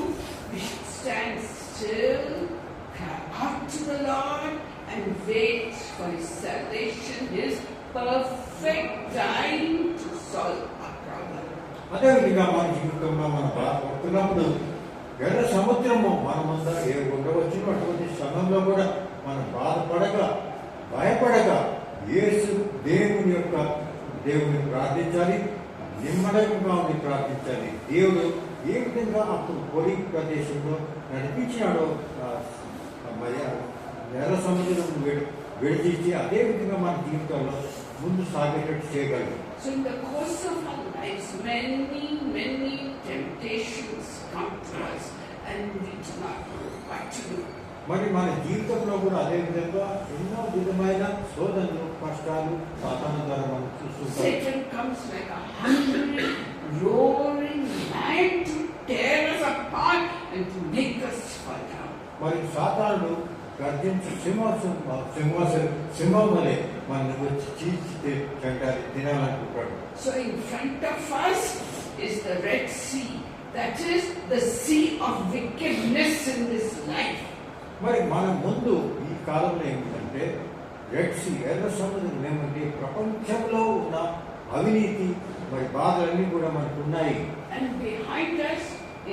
Speaker 3: We should stand still still cry out to the Lord and wait for His salvation, His perfect time to solve our problem.
Speaker 4: అదేవిధంగా మన జీవితంలో మనం బాధపడుతున్నప్పుడు ఎర్ర సముద్రము మన ముందు ఏ ఉండవచ్చును అటువంటి సమయంలో కూడా మనం బాధపడక భయపడక యేసు దేవుని ప్రార్థించాలి, నిమ్మడంగా ఉండి ప్రార్థించాలి. దేవుడు ఏ విధంగా అప్పుడు పొడి ప్రదేశంలో నడిపించినాడో ఎర్ర సముద్రం విడిచి అదే విధంగా మన జీవితంలో ముందు సాగేటట్టు చేయగలరు.
Speaker 3: So in the course of our lives, many temptations come to us and we do not know what to do.
Speaker 4: మరి మన జీవితంలో కూడా అదే విధంగా ఎన్నో విధమైన శోధనలు, కష్టాలు సాతాను ద్వారా మనం చూస్తుంటాం.
Speaker 3: Satan comes like a hungry, roaring lion to tear us apart and to make us fall down.
Speaker 4: మరి సాతానుడు గర్జించి సింహం వలె మనల్ని వచ్చి చీల్చి తినాలనుకుంటాడు.
Speaker 3: So in front of us is the Red Sea. That is the sea of wickedness in this life.
Speaker 4: మరి మన ముందు ఈ కాలంలో ఏమిటంటే రెడ్ సీ, ఎర్ర సముద్రం ఏమంటే ప్రపంచంలో ఉన్న అవినీతి మరి బాధలన్నీ కూడా మనకు ఉన్నాయి.
Speaker 3: And behind us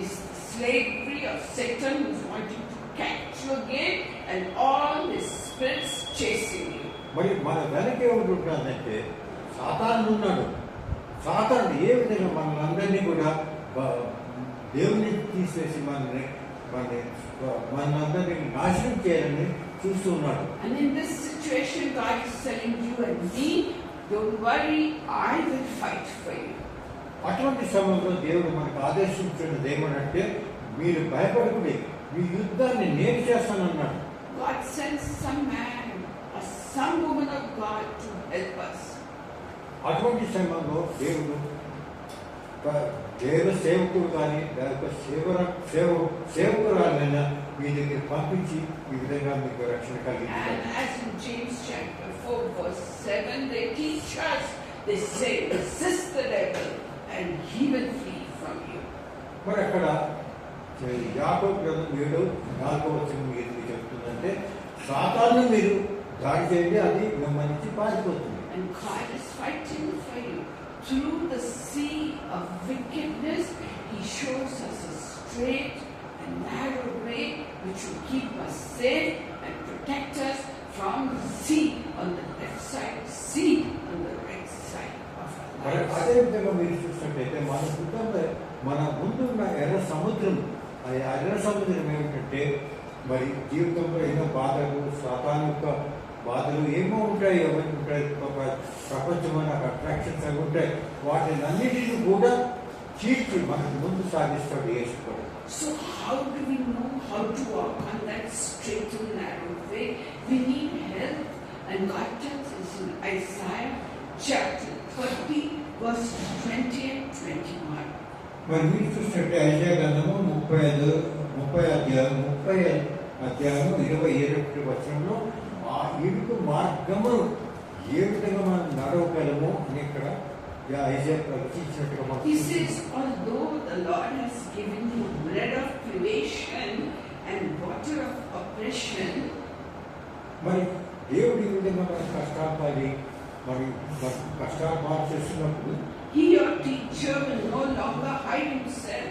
Speaker 3: is slavery of Satan who's wanting to catch you again and all his spirits chasing you.
Speaker 4: మరి మన వెనక ఏమిటంటే సాతాను ఉన్నాడు. సాతాను ఏ విధంగా మనందరినీ కూడా దేవుని తీసేసి మనందరినీ నాశనం చేయాలని చూస్తూ ఉన్నాడు.
Speaker 3: And in this situation, God is telling you and me, don't worry, I will fight for you.
Speaker 4: అటువంటి సమయంలో దేవుడు మనకు ఆదేశించినది ఏమనంటే మీరు భయపడకండి, మీ యుద్ధాన్ని నేను చేస్తానన్నాడు.
Speaker 3: God sends some man or some woman of God to help us.
Speaker 4: అటువంటి సమయంలో దేవుడు దేవ సేవకుడు కానీ సేవకురాలైనా మీ దగ్గర పంపించి ఈ విధంగా మీకు రక్షణ కలిగించారు.
Speaker 3: And as in James chapter 4 verse 7, they teach us, they say, resist the devil and he will flee from you.
Speaker 4: మరి అక్కడ యాకోబు గ్రంథం 7:4 మీకు చెప్తుందంటే సాతాను మీరు దాడి చేయండి, అది మిమ్మల్ని నుంచి పారిపోతుంది.
Speaker 3: And God is fighting for you. Through the sea of wickedness, He shows us a straight and narrow way which will keep us safe and protect us from the sea on the left side, sea on the right side of our lives.
Speaker 4: అదే విధంగా మీరు చూసినట్టయితే మన ముందు ఉన్న ఎర్ర సముద్రం, ఆ ఎర్ర సముద్రం ఏమిటంటే మరి జీవితంలో ఎన్నో బాధలు, సాతాను యొక్క బాధలు ఏమో ఉంటాయి, అవన్నీ ఉంటాయి, ప్రపంచమైన అట్రాక్షన్స్ అవి ఉంటాయి. వాటిని అన్నిటిని కూడా చీల్చి మనకు ముందు సాగిస్తాడు యేసుప్రభు.
Speaker 3: So how do we know how to walk on that straight and narrow way? We need help. And God tells us in Isaiah chapter 30 verse 20 and 21.
Speaker 4: మరి మీరు చూసినట్టే ఐజాయా గ్రంథము 30 అధ్యాయం 27 వచనంలో ఆ ఇరుకు మార్గము ఏ విధంగా మనం నడవగలము అని ఇక్కడ Isaiah ప్రవచించినట్టుగా
Speaker 3: He says, although the Lord has given you bread of privation and water of oppression,
Speaker 4: మరి దేవుడు ఈ విధంగా మన కష్టాలు పడి మరి కష్టాలు బాగా చేస్తున్నప్పుడు
Speaker 3: He, your teacher, will no longer hide himself.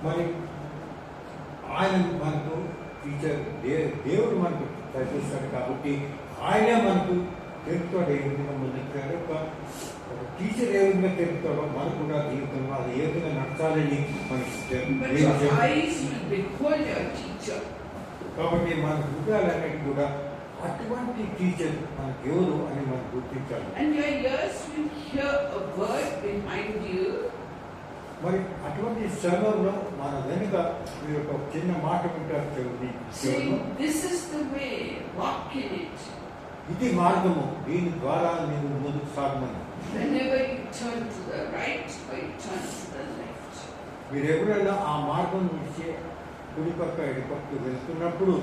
Speaker 4: మరి ఆయన మనకు టీచర్ దేవుడు మనకు చదివిస్తాడు కాబట్టి ఆయనే మనకు తెలుపుతాడు ఏ విధంగా ముందుకు. ఒక టీచర్ ఏ విధంగా తెలుపుతాడో మనకు కూడా జీవితంలో అది ఏ విధంగా నడచాలని
Speaker 3: But your eyes will behold your teacher.
Speaker 4: కాబట్టి మన హృదయాలన్నిటి కూడా అటువంటి టీచర్ మనకు ఎవరు అని మనం గుర్తించాలి.
Speaker 3: And your ears will hear a word behind you.
Speaker 4: మరి అటువంటి సమయంలో మన వెనుక మీరు ఒక చిన్న మాట వింటారు చెవుని,
Speaker 3: Saying, this is the way, walk in it.
Speaker 4: ఇది మార్గము, దీని ద్వారా నీవు ముందుకు సాగమని.
Speaker 3: Whenever you turn to the right or you turn to the left.
Speaker 4: మీరు ఎప్పుడైనా ఆ మార్గం నుంచి కుడి పక్క ఎడి పక్క వెళ్తున్నప్పుడు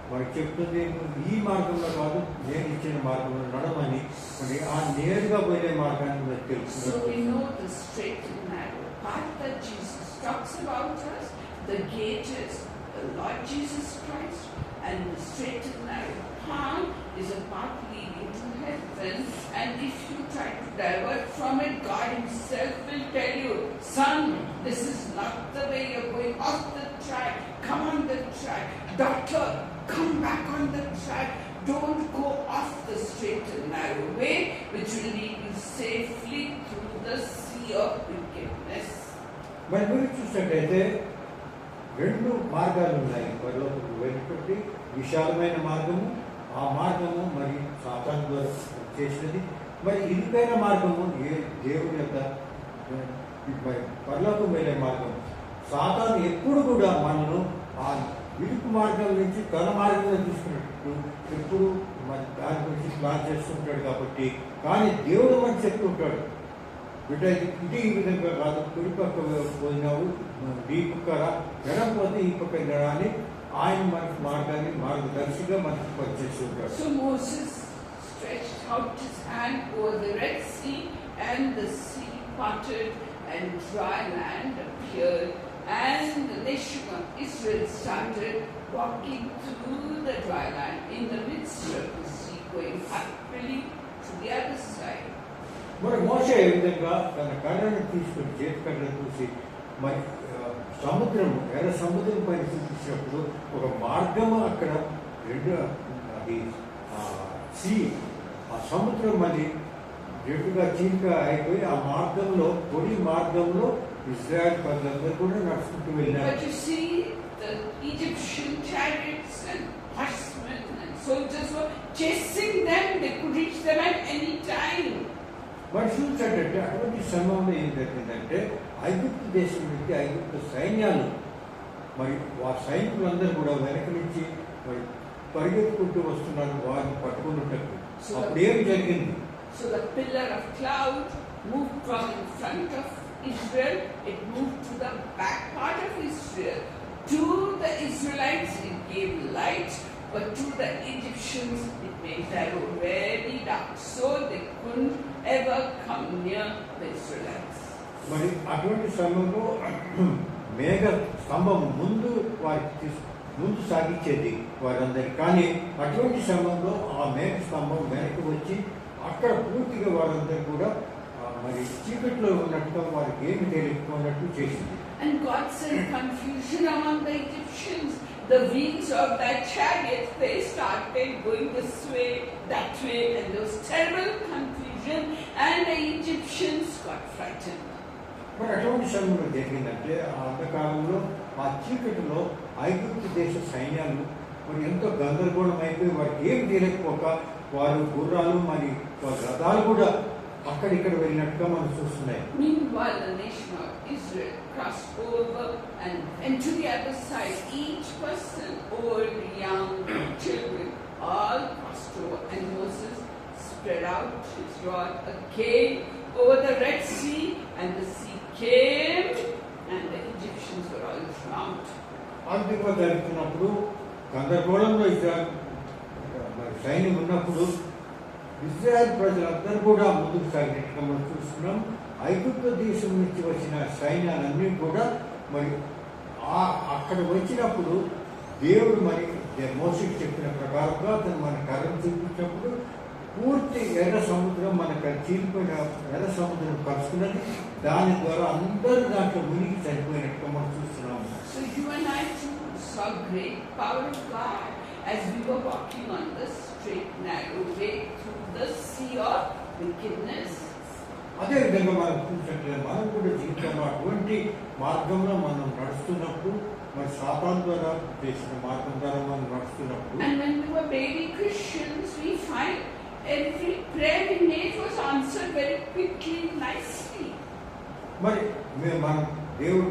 Speaker 4: మనకి చెప్తుంది, ఈ మార్గంలో కాదు నేను ఇచ్చిన మార్గంలో నడమని. మరి ఆ నేరుగా పోయే మార్గాన్ని మీరు
Speaker 3: So
Speaker 4: తెలుసుకున్నారు.
Speaker 3: we know the straight and narrow path that Jesus talks about us. The gate is the the Lord Jesus Christ, and the straight and narrow path is a path leading to heaven. And if you try to divert from it, God Himself will tell you, son, this is not the way, you're going off the track. Come on the track. Daughter, come back on the track. Don't go off the straight and narrow way, which will lead you safely through the sea of wickedness.
Speaker 4: మరి మీరు చూసినట్టయితే రెండు మార్గాలు ఉన్నాయి పరలోకపు వెళ్ళినటువంటి విశాలమైన మార్గము, ఆ మార్గము మరి సాతాను ద్వారా చేసినది. మరి ఇరుకైన మార్గము దేవుని యొక్క పరలోకం వెళ్ళే మార్గం. సాతాను ఎప్పుడు కూడా మనను ఆ ఇరుకు మార్గం నుంచి తన మార్గంలో తీసుకున్నట్టు ఎప్పుడు మరి దాని గురించి ప్లాన్ చేస్తుంటాడు. కాబట్టి కానీ దేవుడు మనకు చెప్తుంటాడు, బిడ్డ ఇది ఈ విధంగా కాదు, కుడి పక్క పోయినావు ఈ పక్కరా, ఎడం పోతే ఈ పక్క అని ఆయన మనకి మార్గాన్ని మార్గదర్శిగా మనకు పనిచేస్తుంటాడు.
Speaker 3: So Moses stretched out his hand over the Red Sea, and the sea parted, and dry land appeared, and the nation of Israel started walking through the dry land in the midst of the sea, going happily to the other side.
Speaker 4: మరి మోషే ఏ విధంగా తన కర్రను తీసుకుని చేతి కర్రను చూసి మరి సముద్రము ఎర్ర సముద్రం పైన చూపించినప్పుడు ఒక మార్గము అక్కడ రెండు అది సీ ఆ సముద్రం మళ్ళీ రెండుగా చీలిక అయిపోయి ఆ మార్గంలో పొడి మార్గంలో ఇజ్రాయెల్ ప్రజలందరూ కూడా నడుచుకుంటూ వెళ్ళారు.
Speaker 3: But you see, the Egyptian chariots and horsemen and soldiers were chasing them. They could reach them at any time.
Speaker 4: మరి చూసినట్టంటే అటువంటి సమయంలో ఏం జరిగిందంటే ఐగుప్తు దేశం నుంచి ఐగుప్తు సైన్యాలు మరి ఆ సైనికులందరూ కూడా వెనక నుంచి మరి పరిగెత్తుకుంటూ వస్తున్నారు వారిని పట్టుకున్నట్టు. అప్పుడు ఏం జరిగింది?
Speaker 3: So the pillar of cloud moved from in front of Israel, it moved to the back part of Israel. To the Israelites it gave light, but to the Egyptians it made their road very dark, so they couldn't ever come near the Israelites.
Speaker 4: మరి అటువంటి సమయంలో మేఘ స్తంభం ముందు వారికి ముందు సాగించేది వారందరికీ. కానీ అటువంటి సమయంలో ఆ మేఘ స్తంభం వెనక్కి వచ్చి అక్కడ పూర్తిగా వారందరూ కూడా మరి చీకట్లో ఉన్నట్టుగా వారికి ఏమి తెలియకున్నట్టు చేసింది.
Speaker 3: And God sent confusion among the Egyptians. The wheels of that chariot, they started going this way, that way, and there was terrible confusion, and the Egyptians got frightened.
Speaker 4: మరి అటువంటి సమయంలో జరిగిందంటే ఆ అంధకాలంలో ఆ చీకటిలో ఐగుప్తు దేశ సైన్యాలు మరి ఎంతో గందరగోళం అయిపోయి వారికి ఏం తెలియకపోక వారు గుర్రాలు మరి రథాలు కూడా అక్కడిక్కడ వెళ్ళినట్టుగా మనం చూస్తున్నాయి.
Speaker 3: Meanwhile, the nation of Israel crossed over and went to the other side. Each person, old, young, children, all crossed over. And Moses spread out his rod again over the Red Sea, and the sea came, and the Egyptians were all drowned.
Speaker 4: అంతిమ జరుగుతున్నప్పుడు గందరగోళంలో మరి సైన్యం ఉన్నప్పుడు ఇజ్రాయెల్ ప్రజలందరూ కూడా ముందుకు సాగినట్టుగా మనం చూస్తున్నాం. ఐగుప్తు దేశం నుంచి వచ్చిన సైన్యాలన్నీ కూడా మరి అక్కడ వచ్చినప్పుడు దేవుడు మరి మోషేకి చెప్పిన ప్రకారంగా తను మన కర్రను చూపించినప్పుడు పూర్తి ఎర్ర సముద్రం మనకు చీలిపోయిన ఎర్ర సముద్రం కలుసుకున్నది. దాని ద్వారా అందరూ దాంట్లో మునిగి చనిపోయినట్టుగా మనం చూస్తున్నాము.
Speaker 3: So you and I too saw great power of God as we were walking on the straight narrow way through the sea of wickedness.
Speaker 4: అదే విధంగా మనం చూసినట్లయితే మనం కూడా జీవితంలో అటువంటి మార్గంలో మనం నడుస్తున్నప్పుడు మరి సాతాను ద్వారా చేసిన మార్గం ద్వారా మనం నడుస్తున్నప్పుడు
Speaker 3: And when we were baby Christians, we find every prayer we made was answered very quickly, nicely.
Speaker 4: మరి మనం దేవుడు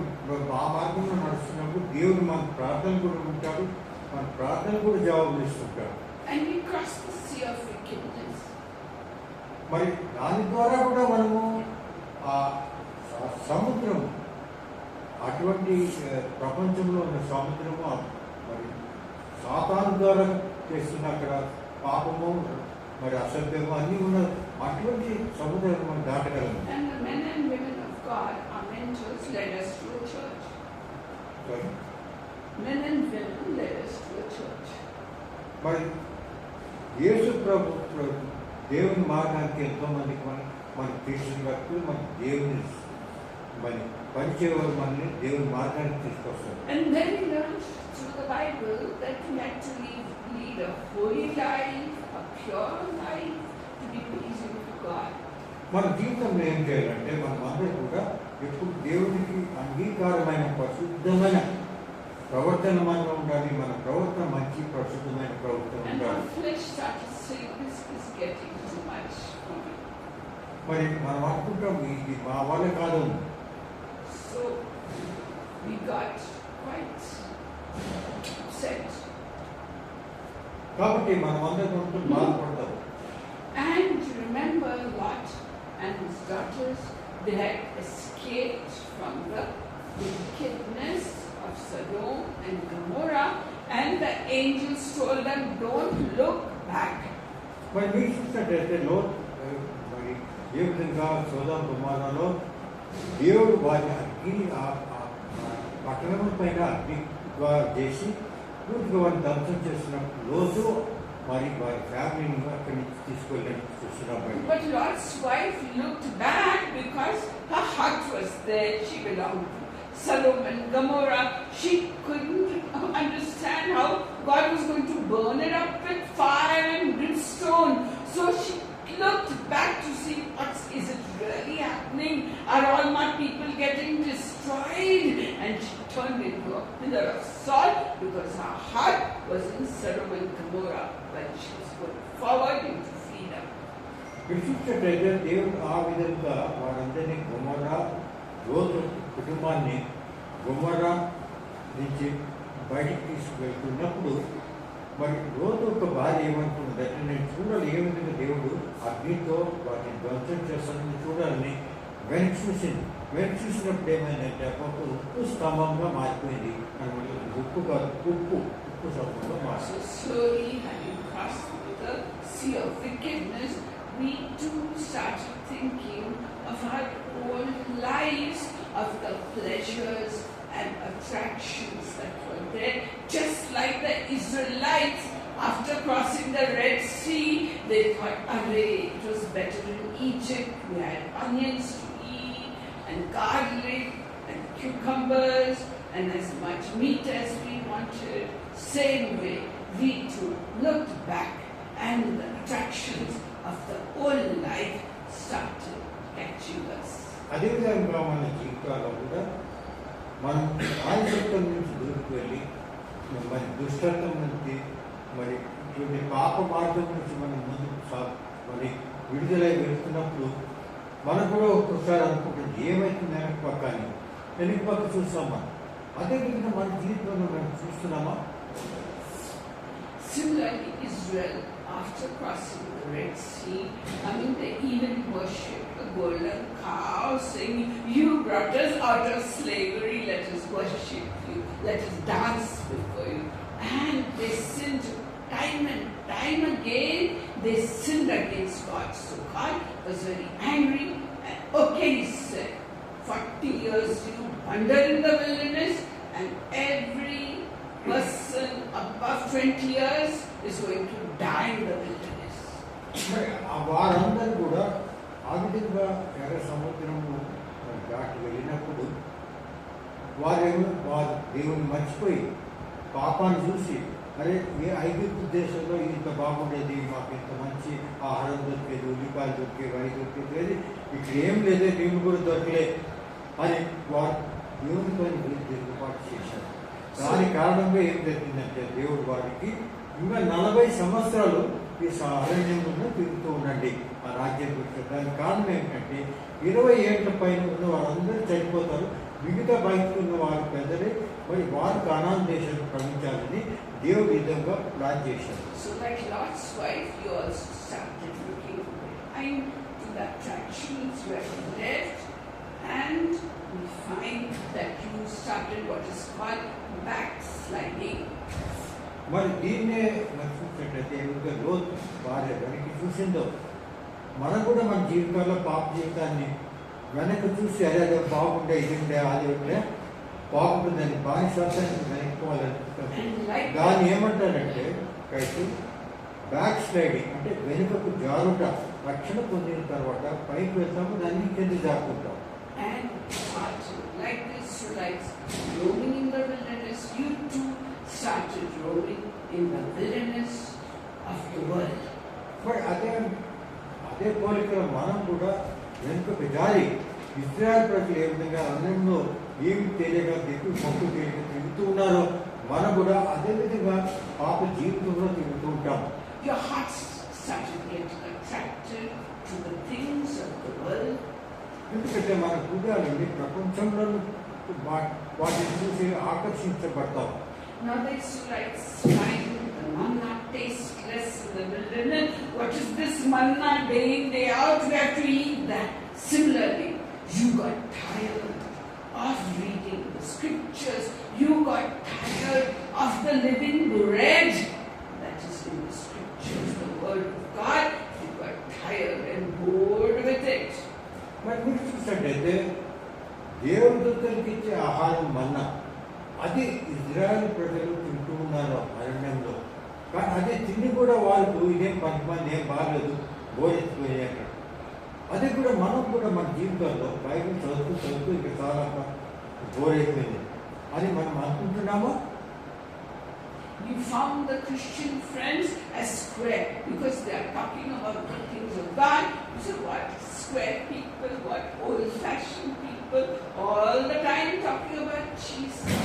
Speaker 4: ఆ మార్గంలో నడుస్తున్నప్పుడు దేవుడు మన ప్రార్థన కూడా ఉంటాడు, మన ప్రార్థన కూడా జవాబులు ఇస్తుంటాడు.
Speaker 3: And we crossed the sea of wickedness.
Speaker 4: మరి దాని ద్వారా కూడా మనము ఆ సముద్రం అటువంటి ప్రపంచంలో ఉన్న సముద్రము మరి సాతాను ద్వారా చేస్తున్న అక్కడ పాపము మరి అసభ్యము అన్నీ ఉన్న అటువంటి సముద్రం మనం దాటగలము.
Speaker 3: And the men and women of God, our mentors, led us to a church. men and women led us to a church.
Speaker 4: మరి యేసు ప్రభు దేవుని మార్గానికి ఎంతో మందికి మన తీసుకుని వ్యక్తులు మన దేవుని మరి పరిచయం మనల్ని దేవుని మార్గానికి తీసుకొస్తారు.
Speaker 3: And then we learned through the Bible that we had to lead a holy life, a pure life, to be pleasing to God.
Speaker 4: మన జీవితంలో ఏం చేయాలంటే మనమందరూ కూడా ఎప్పుడు దేవునికి అంగీకారమైన పరిశుద్ధమైన ప్రవర్తన మనలో ఉండాలి. మన ప్రవర్తన మంచి పరిశుద్ధమైన ప్రవర్తన
Speaker 3: And
Speaker 4: ఉండాలి.
Speaker 3: our flesh started saying, this is getting too much for me.
Speaker 4: మరి మనం అనుకుంటాం ఇది మా వల్ల కాదు.
Speaker 3: So we got quite upset.
Speaker 4: కాబట్టి మనం అందరం బాధపడతాం.
Speaker 3: And remember Lot and his daughters, they had escaped from the wickedness of Sodom and Gomorrah, and the angels told them, don't look back.
Speaker 4: మరి మీరు చూసినట్టయితే మరి ఏ విధంగా సొదొమ గొమొర్రాలో దేవుడు వారి అగ్ని పట్టణం పైన అగ్ని చేసి పూర్తిగా వారిని ధ్వంసం చేస్తున్నప్పుడు లోతు మరి వారి ఫ్యామిలీని అక్కడి నుంచి తీసుకెళ్ళడానికి చూస్తున్నాం.
Speaker 3: But Lot's wife looked back because her heart was there. She belonged to Sodom and Gomorrah. She couldn't understand how God was going to burn it up with fire and brimstone. So she looked back to see is it really happening? Are all my people getting destroyed? And she turned into a pillar of salt because her heart was in Sodom and Gomorrah when she was going forward into freedom.
Speaker 4: చూసినట్టయితే దేవుడు ఆ విధంగా వారందరినీ గొమొర్రా లోతు కుటుంబాన్ని గొమొర్రా నుంచి బయటికి తీసుకువెళ్తున్నప్పుడు మరి లోతు ఒక భార్య ఏమనుకున్నదంటే నేను చూడాలి ఏ విధంగా దేవుడు అగ్నితో వాటిని ధ్వంసం చేస్తానని చూడాలని వెనక్కి చూసింది. వెనక్కి చూసినప్పుడు ఏమైందంటే ఒక ఉప్పు స్తంభంగా మారిపోయింది. ఉప్పు కాదు ఉప్పు స్తంభంగా మారింది.
Speaker 3: So slowly, having crossed the sea of wickedness, we too started thinking of our old lives, of the pleasures and attractions that were there. Just like the Israelites, after crossing the Red Sea, they thought, array, it was better in Egypt. We had onions to eat, and garlic, and cucumbers, and as much meat as we wanted. Same way, we too looked back, and the attractions of the old life started catching us.
Speaker 4: అదేవిధంగా మన జీవితాల్లో కూడా మనం ఆయుషత్వం నుంచి దూరికి వెళ్ళి మరి దుష్టత్వం నుంచి మరి ఇటువంటి పాప మార్గం నుంచి మనం ముందుకు మరి విడుదలై వెళ్తున్నప్పుడు మనం కూడా ఒక్కొక్కసారి అనుకుంటుంది ఏమైతుంది వెనక పక్క చూస్తామా. అదేవిధంగా మన జీవితంలో మనం చూస్తున్నామా.
Speaker 3: Similarly, Israel, after crossing the Red Sea, they even worshipped a golden cow, saying, you brought us out of slavery, let us worship you, let us dance before you. And they sinned time and time again, they sinned against God. So God was very angry, and okay, he said, 40 years you wander in the wilderness, and every person above 20 years is going to die in the wilderness.
Speaker 4: వారందరూ కూడా ఆ విధంగా ఎర్ర సముద్రము దాటి వెళ్ళినప్పుడు వారు దేవుని మర్చిపోయి పాపాన్ని చూసి అరే ఏ ఐగుప్తు దేశంలో ఇంత బాగుండేది, మాకు ఇంత మంచి ఆహారం దొరికేది, ఉల్లిపాయలు దొరికేవి, అవి దొరికేది, ఇక్కడ ఏం లేదే, నీళ్ళు కూడా దొరకలే అని వారు దేవునిపై తిరుగుబాటు చేశారు. దాని కారణంగా ఏం జరిగిందంటే దేవుడు వారికి ఇంకా 40 సంవత్సరాలు ఈ అరణ్యంలో తిరుగుతూ ఉండండి ఆ రాజ్యం గురించి. దానికి కారణం ఏంటంటే 20 ఏళ్ల పైన ఉన్న వారందరూ చనిపోతారు, మిగతా బయటకు ఉన్న వారు పెద్దలే మరి వారు కానాన్ దేశానికి ప్రవేశించాలని దేవుడు విధంగా ప్లాన్ చేశారు.
Speaker 3: So like Lot's wife, you also started looking behind to the attractions where you left, and we find that you started what is called backsliding.
Speaker 4: మరి దీన్నే చూసినట్లయితే ఏమిటో లోతు భార్య వెనక్కి చూసిందో మనం కూడా మన జీవితాల్లో పాప జీవితాన్ని వెనక్కి చూసి అదే బాగుండే ఇది ఉండే అది ఉండే పాపం దాన్ని బానిసత్వానికి వెనక్కిపోవాలనుకుంటాం.
Speaker 3: And like
Speaker 4: దాన్ని ఏమంటారంటే కైటు బ్యాక్ స్లైడింగ్, అంటే వెనుకకు జారుట. రక్షణ పొందిన తర్వాత పైకి వెళ్తాము, దాన్ని కింద జారుకుంటాం.
Speaker 3: and like the Israelites roaming in the wilderness, you too started roaming in the wilderness of the world.
Speaker 4: మరి అదే పోలికలో మనం కూడా వెనుకకు జారి ఇశ్రాయేలు ప్రజలు ఏ విధంగా అన్నంలో ఏమి తెలియక దిక్కు మొక్కు తెలియక తిరుగుతూ ఉన్నారో మనం కూడా అదే విధంగా పాప జీవితంలో తిరుగుతూ ఉంటాం.
Speaker 3: Your hearts started getting attracted to the things of the world.
Speaker 4: ఎందుకంటే మన హృదయాలన్నీ ప్రపంచంలో వాటిని చూసి ఆకర్షించబడతాం.
Speaker 3: Now the Israelites find the manna tasteless in the wilderness. What is this manna day in, day out? We have to eat that. Similarly, you got tired of reading the scriptures. You got tired of the living bread that is in the scriptures, the word of God. You got tired and bored with it.
Speaker 4: మరి మీరు చూసినట్టయితే దేవుని దూతలకు ఇచ్చే ఆహారం మన్నా, అది ఇజ్రాయెల్ ప్రజలు తింటూ ఉన్నారు అరణ్యంలో. కానీ అదే తిండి కూడా వాళ్ళకు ఇదేం పనిమంది ఏం బాగలేదు, బోరెత్తిపోయాక. అదే కూడా మనం కూడా మన జీవితంలో బైబిల్ చదువుతూ ఇక చాలా బోరైపోయింది అని మనం అనుకుంటున్నామా?
Speaker 3: You found the Christian friends as square because they are talking about the things of God. You say, what? Square people, what? Old-fashioned people, all the time talking about Jesus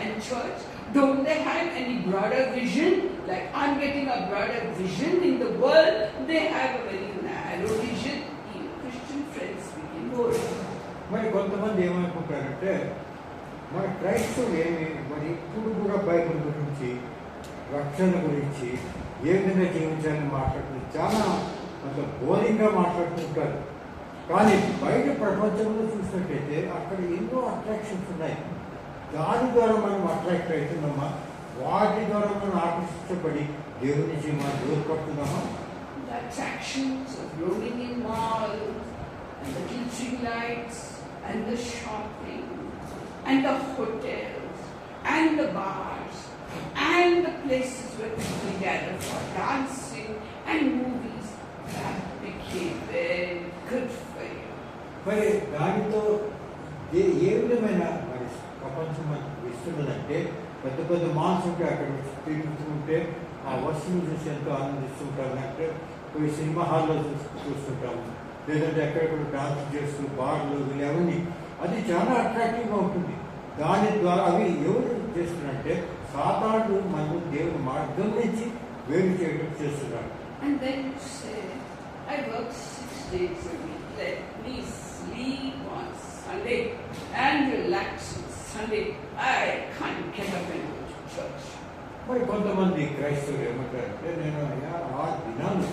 Speaker 3: and church. Don't they have any broader vision? Like I'm getting a broader vision in the world. They have a very narrow vision. Even Christian friends begin boring.
Speaker 4: మరి కొంతమంది ఏమనుకుంటారంటే మన క్రైస్తవులు ఏమి మరి ఇప్పుడు కూడా బైబిల్ గురించి, రక్షణ గురించి, ఏ విధంగా జీవించాలని మాట్లాడుతుంది చాలా అంత బోరింగ్గా మాట్లాడుతుంటారు. కానీ బయట ప్రపంచంలో చూసినట్టయితే అక్కడ ఎన్నో అట్రాక్షన్స్ ఉన్నాయి. దాని ద్వారా మనం అట్రాక్ట్ అవుతున్నామా? వాటి ద్వారా మనం ఆకర్షించబడి దేవుని నుంచి మనం దూరపడుతున్నామా?
Speaker 3: The attractions of roaming in malls and the glittering lights and the shopping and the hotels and the bars and the places where people gather for dancing and movies, that became very good for you.
Speaker 4: మరి దానితో ఏ విధమైన మరి ప్రపంచం మనకు ఇస్తున్నదంటే పెద్ద పెద్ద మాల్స్ ఉంటే అక్కడ తిరుగుతూ ఉంటే ఆ వస్తువులు చూసి ఎంతో ఆనందిస్తుంటాం. అంటే పోయి సినిమా హాల్లో చూస్తుంటాము, లేదంటే ఎక్కడెక్కడ డాన్స్ చేస్తూ బార్లు వీళ్ళు అవన్నీ, అది చాలా అట్రాక్టివ్గా ఉంటుంది. దాని ద్వారా అవి ఎవరు చేస్తున్నారంటే సాతానుడు మనకు దేవుని మార్గం నుంచి వేరు చేయడం చేస్తున్నాడు.
Speaker 3: And then you say, I work 6 days a week. Let me sleep on Sunday and relax on Sunday. I can't get up and go to church.
Speaker 4: మరి కొంతమంది క్రైస్తవులు ఏమంటారంటే నేను 6 దినాలు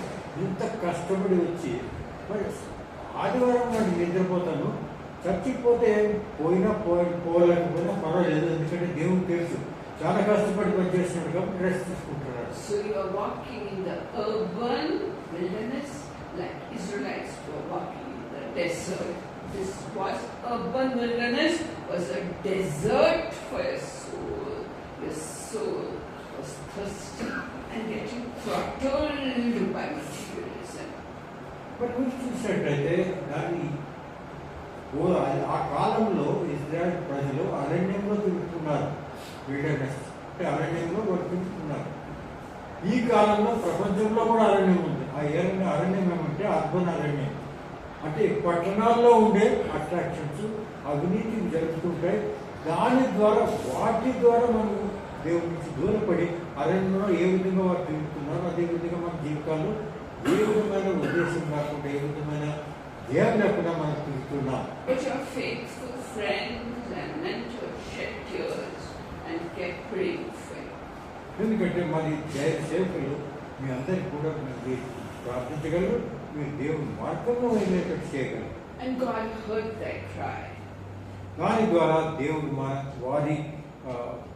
Speaker 4: ఇంత కష్టపడి వచ్చి మరి ఆదివారం నాడు నిద్రపోతాను, చచ్చిపోతే పోలేకపోయినా పర్వాలేదు, ఎందుకంటే దేవుడు తెలుసు చాలా కష్టపడి పనిచేస్తున్నాడు కాబట్టి రెస్ట్ తీసుకుంటున్నాడు.
Speaker 3: So you are walking in the urban wilderness like Israelites were walking in the desert. This was urban wilderness, was a desert for your soul. Your soul was thirsty and getting throttled by materialism.
Speaker 4: మరి మీరు చూసినట్టయితే దాని ఆ కాలంలో ఇజ్రాయెల్ ప్రజలు అరణ్యంలో తిరుగుతున్నారు, విల్డర్నెస్ అంటే అరణ్యంలో వాళ్ళు తిరుగుతున్నారు. ఈ కాలంలో ప్రపంచంలో కూడా అరణ్యం ఉంది. ఆ అరణ్యం ఏమంటే అర్బన్ అరణ్యం, అంటే పట్టణాల్లో ఉండే అట్రాక్షన్స్ అవినీతి జరుగుతుంటాయి. దాని ద్వారా వాటి ద్వారా మనం దేవుడి నుంచి దూరపడి అరణ్యంలో ఏ విధంగా వారు తిరుగుతున్నారు, అదేవిధంగా మన జీవితాల్లో ఏ విధమైన ఉద్దేశం లేకుండా, ఏ విధమైన ధ్యానం లేకుండా మనం తిరుగుతున్నాం.
Speaker 3: But your faithful friends and mentors shed tears and kept praying for you.
Speaker 4: ఎందుకంటే మరి సేవకులు మీ అందరికి కూడా మీరు ప్రార్థించగలరు, మీరు దేవుని మార్గంలో వెళ్ళేటట్టు చేయగలరు.
Speaker 3: And God heard their cry.
Speaker 4: దాని ద్వారా దేవుడు వారి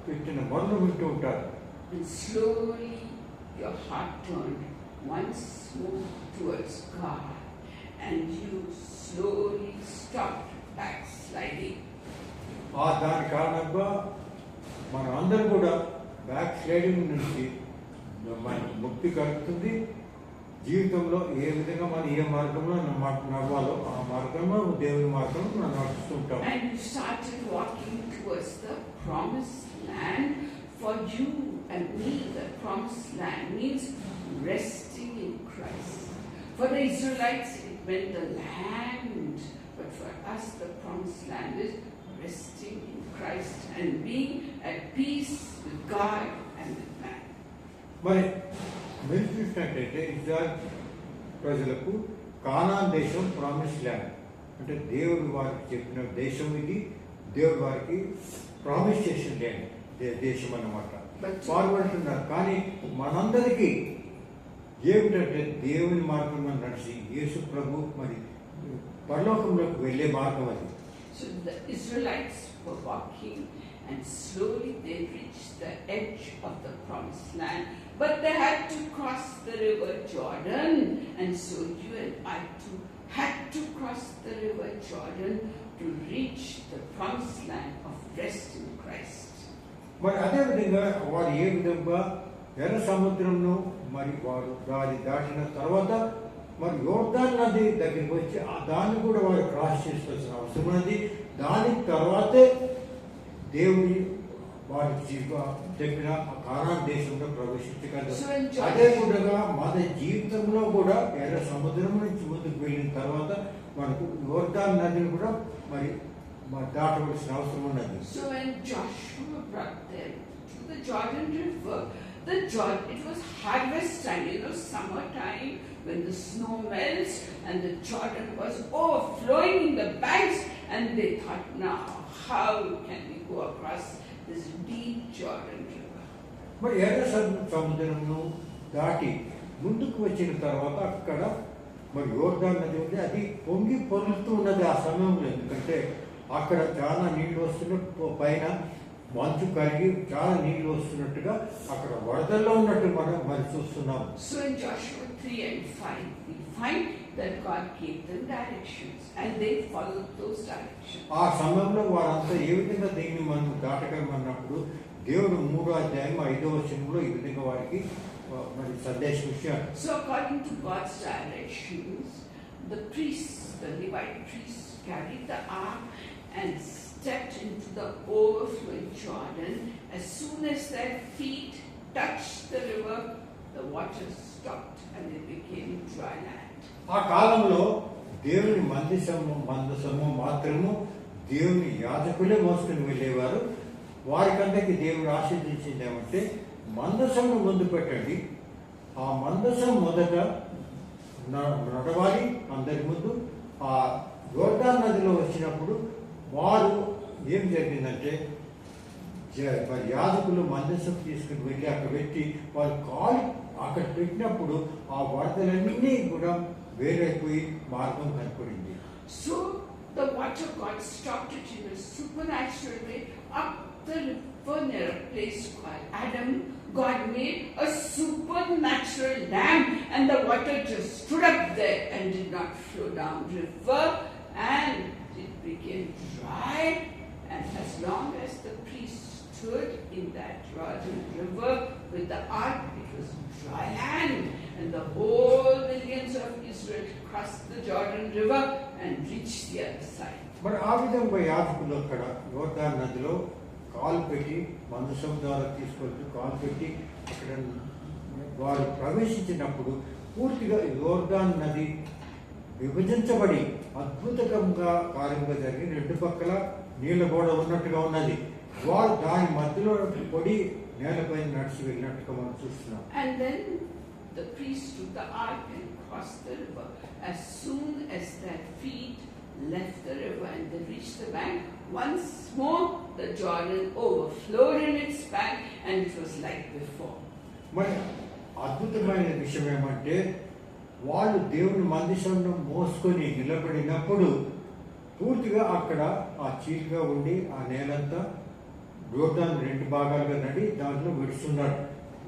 Speaker 4: పెట్టిన మొదలు వింటూ ఉంటారు.
Speaker 3: And slowly your heart turned once more towards God, and you slowly stopped backsliding.
Speaker 4: దాని కారణంగా మనం అందరం కూడా బ్యాక్ స్లైడింగ్ నుంచి మనకు ముక్తి కలుగుతుంది. జీవితంలో ఏ విధంగా మనం ఏ మార్గంలో నడవాలో ఆ మార్గంలో దేవుని మార్గంలో మనం నడుస్తుంటాం.
Speaker 3: And you started walking towards the promised land. For you and me, the promised land means resting in Christ. For the Israelites, it meant the land. But for us, the promised land is resting in Christ and being at peace with God and with man.
Speaker 4: మరి మీరు చూసినట్టయితే ఇజ్రాయెల్ ప్రజలకు కానాన్ దేశం ప్రామిస్ ల్యాండ్ అంటే దేవుడు వారికి చెప్పిన దేశం ఇది. దేవుడు వారికి ప్రామిస్ చేసిన ల్యాండ్ దేశం అన్నమాట. వారు అంటున్నారు. కానీ మనందరికీ ఏమిటంటే దేవుని మార్గంలో నడిచి యేసు ప్రభు మరి పరలోకంలోకి వెళ్ళే మార్గం అది.
Speaker 3: So the Israelites were walking and slowly they reached the edge of the promised land. But they had to cross the river Jordan, and so you and I too had to cross the river Jordan to reach the promised land of rest in Christ.
Speaker 4: మరి అదే విధంగా వారు ఏ విధంగా ఎర్ర సముద్రంను మరి వారు దాటిన తర్వాత మరి యోర్దాన్ నది దగ్గరికి వచ్చి దాన్ని కూడా వారు క్రాస్ చేసుకోవాల్సిన అవసరం ఉన్నది. దాని తర్వాతే దేవుని వారికి చెప్పిన కానాన్ దేశంలో ప్రవేశించగలరు. అదే విధంగా మన జీవితంలో కూడా ఎర్ర సముద్రం నుంచి ముందుకు వెళ్ళిన తర్వాత మనకు యోర్దాన్ నదిని కూడా మరి దాటవలసిన అవసరం ఉన్నది.
Speaker 3: So when Joshua brought them to the Jordan River, it was harvest time, summer time when the snow melts and the Jordan was overflowing in the banks, and they thought, now how can we go across this deep Jordan River?
Speaker 4: మరి ఎర్ర సముద్రంను దాటి ముందుకు వచ్చిన తర్వాత అక్కడ మరి యోర్దాన్ నది ఉంది. అది పొంగి పొరులుతూ ఉన్నది ఆ సమయంలో. ఎందుకంటే అక్కడ చాలా నీళ్లు వస్తున్నట్టు పైన మంచు కరిగి చాలా నీళ్లు వస్తున్నట్టుగా అక్కడ వరదల్లో ఉన్నట్టు మనం మరి చూస్తున్నాం.
Speaker 3: So in Joshua 3 and 5 we find that God gave them directions and they followed those directions.
Speaker 4: ఆ సమయంలో వారంతా ఏ విధంగా దీన్ని మనం దాటగలమన్నప్పుడు దేవుడు 3వ అధ్యాయం 5వ వచనంలో ఈ విధంగా వారికి మరి సందేశం ఇచ్చాడు.
Speaker 3: So according to God's directions, the priests, the Levite priests, carried the ark and stepped into the overflowing Jordan. As soon as their feet touched the river, the water stopped and it became dry land.
Speaker 4: ఆ కాలంలో దేవుని మందసము మాత్రము దేవుని యాజకులే మోసుకుని వెళ్ళేవారు. వారికందరికి దేవుడు ఆశీర్వదించింది ఏమంటే మందసము ముందు పెట్టండి, ఆ మందసం మొదట నడవాలి అందరి ముందు. ఆ యోర్దాన్ నదిలో వచ్చినప్పుడు వారు ఏం జరిగిందంటే మరి యాజకులు మందసం తీసుకుని వెళ్ళి అక్కడ పెట్టి వాళ్ళు కాలు అక్కడ పెట్టినప్పుడు ఆ వరదలన్నీ కూడా వేరైపోయి మార్గం కనపడింది.
Speaker 3: So the water God stopped it in a supernatural way up the river near a place called Adam. God made a supernatural dam and the water just stood up there and did not flow down river, and it became dry. And as long as the priest stood in that Jordan river with the ark, it was dry land, and the whole millions of Israel crossed the Jordan river and reached the other side.
Speaker 4: మరి ఆ విధంగా యాజకులు అక్కడ యోర్దాన్ నదిలో కాలు పెట్టి మందసం ద్వారా తీసుకెళ్తూ కాలు పెట్టి అక్కడ వారు ప్రవేశించినప్పుడు పూర్తిగా యోర్దాన్ నది విభజించబడి అద్భుతంగా కార్యంగా జరిగి 2 పక్కల నీళ్ళ గోడ ఉన్నట్టుగా ఉన్నది. వారు దాని మధ్యలో పొడి నేలపైన నడిచి వెళ్ళినట్టుగా మనం చూస్తున్నాం.
Speaker 3: And then the priest took the ark and crossed the river. As soon as their feet left the river and they reached the bank, once more the Jordan overflowed in its bank and it was like before.
Speaker 4: మరి అద్భుతమైన విషయం ఏమంటే వాళ్ళు దేవుని మందిరంలో మోసుకొని నిలబడినప్పుడు పూర్తిగా అక్కడ ఆ చీలిగా ఉండి ఆ నేలంతా యోర్దాను 2 భాగాలుగా నడి దాంట్లో విడుస్తున్నారు.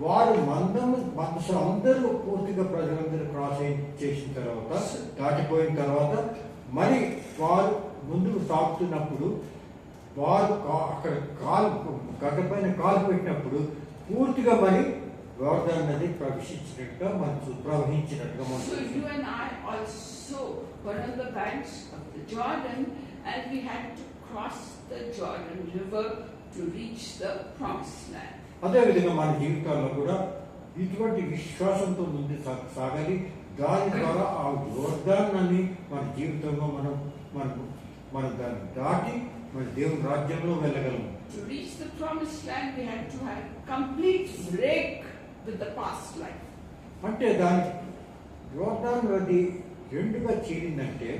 Speaker 4: వారు మందసం అందరూ పూర్తిగా ప్రజలందరూ క్రాస్ చేసిన తర్వాత దాటిపోయిన తర్వాత మరి వారు ముందుకు సాగుతున్నప్పుడు వారు అక్కడ గడ్డ పైన కాలు పెట్టినప్పుడు పూర్తిగా మరి యోర్దాను నది ప్రవేశించినట్టుగా ప్రవహించినట్టుగా
Speaker 3: So
Speaker 4: మనం
Speaker 3: you and I also were on the banks of the Jordan, and we had to cross the Jordan River to reach the promised land.
Speaker 4: అదేవిధంగా మన జీవితాల్లో కూడా ఇటువంటి విశ్వాసంతో ముందు సాగాలి. దాని ద్వారా ఆ యోర్దాన్ని మన జీవితంలో మనం దాన్ని దాటి మన దేవుని రాజ్యంలో వెళ్ళగలము.
Speaker 3: To reach the promised land, we had to have complete break with the past life.
Speaker 4: అంటే దాని యోర్దాను నది రెండుగా చీలిందంటే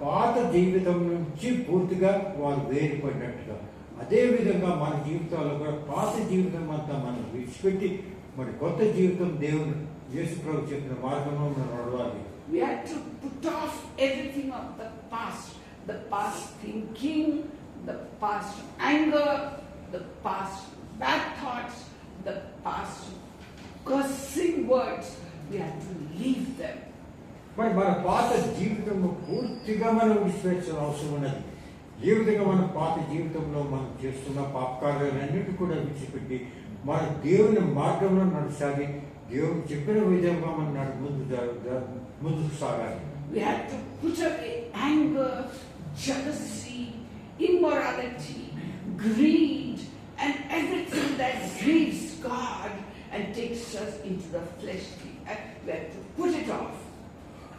Speaker 4: పాత జీవితం నుంచి పూర్తిగా వారు వేరుపడినట్టుగా. అదేవిధంగా మన జీవితాల్లో కూడా పాత జీవితం అంతా మనం విడిచిపెట్టి మరి కొత్త జీవితం దేవుని యేసు ప్రభు చెప్పిన మార్గంలో మనం నడవాలి.
Speaker 3: We had to put off everything of the past thinking, the past anger, the past bad thoughts, the past cursing words. We had to leave them.
Speaker 4: మరి మన పాత జీవితంలో పూర్తిగా మనం విడిచిపెట్టాల్సిన అవసరం ఉన్నది. ఏ విధంగా మన పాత జీవితంలో మనం చేస్తున్న పాపకార్యాలన్నిటి కూడా విడిచిపెట్టి మన దేవుని మార్గంలో నడసాగి దేవుడు చెప్పిన విధంగా మనం ముందుకు సాగాలి.
Speaker 3: We had to put away anger, jealousy, immorality, greed, and everything that grieves God and takes us into the fleshly. We had to put it off.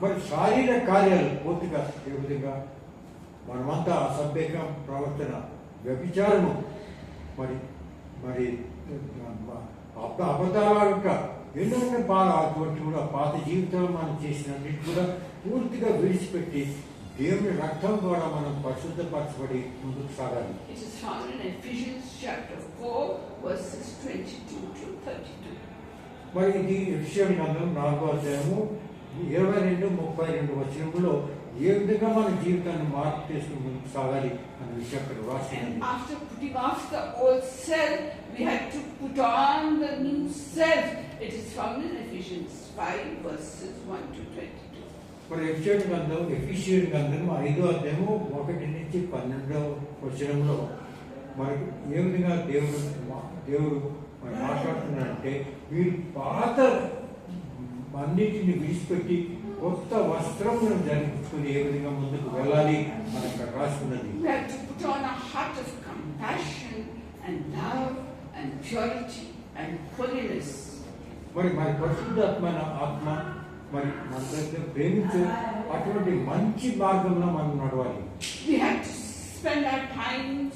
Speaker 4: మరి శారీరక కార్యాలు పూర్తిగా ఏ విధంగా మనమంతా అసభ్యక ప్రవర్తన, వ్యభిచారము, మరి మరి అబద్ధాలుట ఎన్నో అటువంటి కూడా పాత జీవితంలో మనం చేసినన్నిటి కూడా పూర్తిగా విడిచిపెట్టి దేవుని రక్తం ద్వారా మనం పరిశుద్ధపరచబడి ముందుకు సాగాలి.
Speaker 3: It is found in Ephesians chapter 4 verses 22 to 32.
Speaker 4: మరి ఇది ఎఫెసీయుల గ్రంథం 4వ అధ్యాయము 22-32 వచనములో ఏ విధంగా మన జీవితాన్ని మార్పు చేసుకుని ముందుకు సాగాలి అనే విషయం అక్కడ రాసింది.
Speaker 3: And after putting off the old self, we had to put on the new self. It is found in Ephesians 5 verses 1 to 22.
Speaker 4: మరి ఎఫెసీయుల గ్రంథం 5వ అధ్యాయము 1-12 వచనంలో మనకు ఏ విధంగా దేవుడు మరి మాట్లాడుతున్నాడంటే మీరు పాత అన్నిటిని విడిచిపెట్టి కొత్త వస్త్రములను ధరించుకుని ఏ విధంగా ముందుకు వెళ్ళాలి అని అక్కడ రాసుకున్నది.
Speaker 3: We have to put on a heart of compassion and love and purity and holiness.
Speaker 4: మరి పరిశుద్ధాత్మైన ఆత్మ మరి మన దగ్గర ప్రేమించే అటువంటి మంచి మార్గంలో మనం నడవాలి.
Speaker 3: We have to spend our times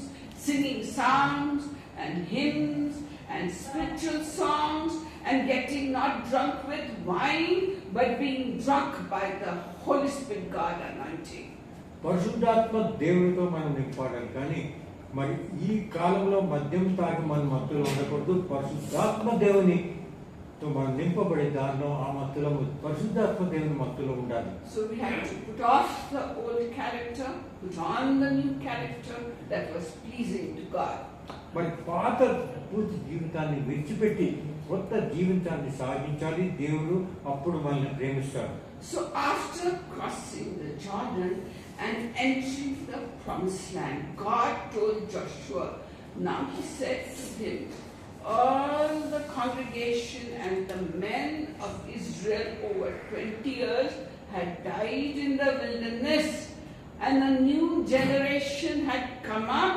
Speaker 3: singing songs and hymns and spiritual songs and getting not drunk with wine but being drunk by the Holy Spirit God anointing.
Speaker 4: పరిశుద్ధాత్మ దేవునితో మనం నింపాలి. కానీ మరి ఈ కాలంలో మద్యం తాగి మనం మత్తులో ఉండకూడదు. పరిశుద్ధాత్మ దేవునితో మనం నింపబడే దానిలో ఆ మత్తులో పరిశుద్ధాత్మ దేవుని మత్తులో ఉండాలి.
Speaker 3: So we have to put off the old character, put on the new character that was pleasing to God.
Speaker 4: మరి పాత పూర్తి జీవితాన్ని విడిచిపెట్టి కొత్త జీవితాన్ని సాగించాలి. దేవుడు అప్పుడు మనల్ని ప్రేమిస్తాడు.
Speaker 3: So after crossing the Jordan and entering the promised land, God told Joshua, now he said to him, all the congregation and the men of Israel over 20 years had died in the wilderness, and a new generation had come up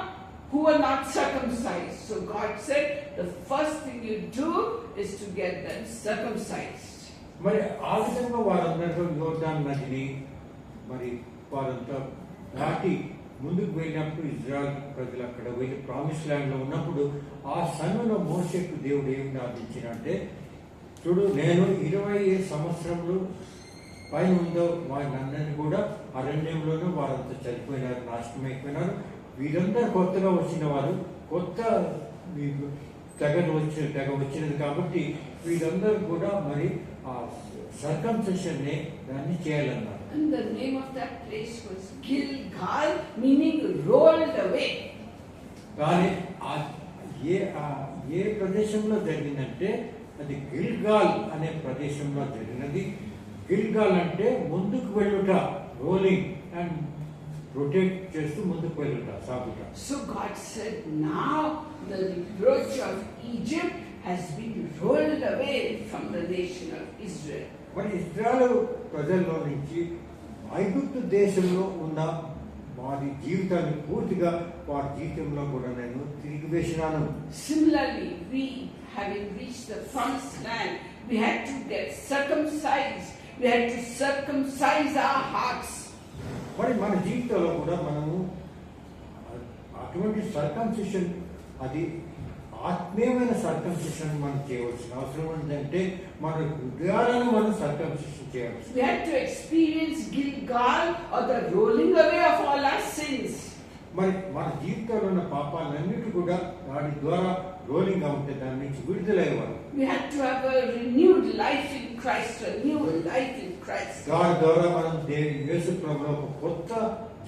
Speaker 3: who were not circumcised. So God said, the first thing you do is to get them circumcised.
Speaker 4: మరి ఆ విధంగా వారందరూ యోర్దాను నదిని మరి వారంతా దాటి ముందుకు వెళ్ళినప్పుడు ఇజ్రాయెల్ ప్రజలు అక్కడ వెళ్ళి ప్రామిస్ ల్యాండ్ లో ఉన్నప్పుడు ఆ సమయంలో మోషేకు దేవుడు ఏమి ఆదేశించాడంటే, చూడు నేను 20 సంవత్సరములు పైన ఉందో వారిని కూడా అరణ్యంలోనూ వారంతా చనిపోయినారు, నాశనమైపోయినారు. వీరందరూ కొత్తగా వచ్చిన వారు, కొత్త తెగ వచ్చినది కాబట్టి వీరందరూ కూడా మరి ఆ సర్కంసెషన్ ని దాన్ని చేయాలన్నారు.
Speaker 3: And the name of that place was Gilgal, meaning rolled away.
Speaker 4: కానీ ఏ ప్రదేశంలో జరిగిందంటే అది గిల్గాల్ అనే ప్రదేశంలో జరిగినది. గిల్గాల్ అంటే ముందుకు వెళ్ళుట, రోలింగ్ అండ్ రొటేట్ చేస్తూ ముందుకు వెళ్తుంటా సాగుతా.
Speaker 3: So God said, now the reproach of Egypt has been rolled away from the nation of Israel.
Speaker 4: మరి ఇశ్రాయేలు ప్రజల్లో నుంచి ఐగుప్తు దేశంలో ఉన్న వారి జీవితాన్ని పూర్తిగా వారి జీవితంలో కూడా నేను తిరిగి వేసినాను.
Speaker 3: Similarly, we, having reached the promised land, we had to get circumcised. We had to circumcise our hearts.
Speaker 4: మరి మన జీవితంలో కూడా మనము అటువంటి సర్కంసిషన్, అది ఆత్మీయమైన సర్కంసిషన్ మనం చేయవలసిన అవసరం ఏంటంటే మన హృదయాలను మనం సర్కంసిషన్ చేయవచ్చు.
Speaker 3: We had to experience Gilgal, or the rolling away of all our sins.
Speaker 4: మరి మన జీవితంలో ఉన్న పాపాలన్నిటి కూడా వాటి ద్వారా రోలింగ్ గా ఉంటే దాని నుంచి విడుదలయ్యేవారు.
Speaker 3: We had to have a renewed life in Christ, a new life in Christ.
Speaker 4: దాని ద్వారా మనం యేసు ప్రభువులో ఒక కొత్త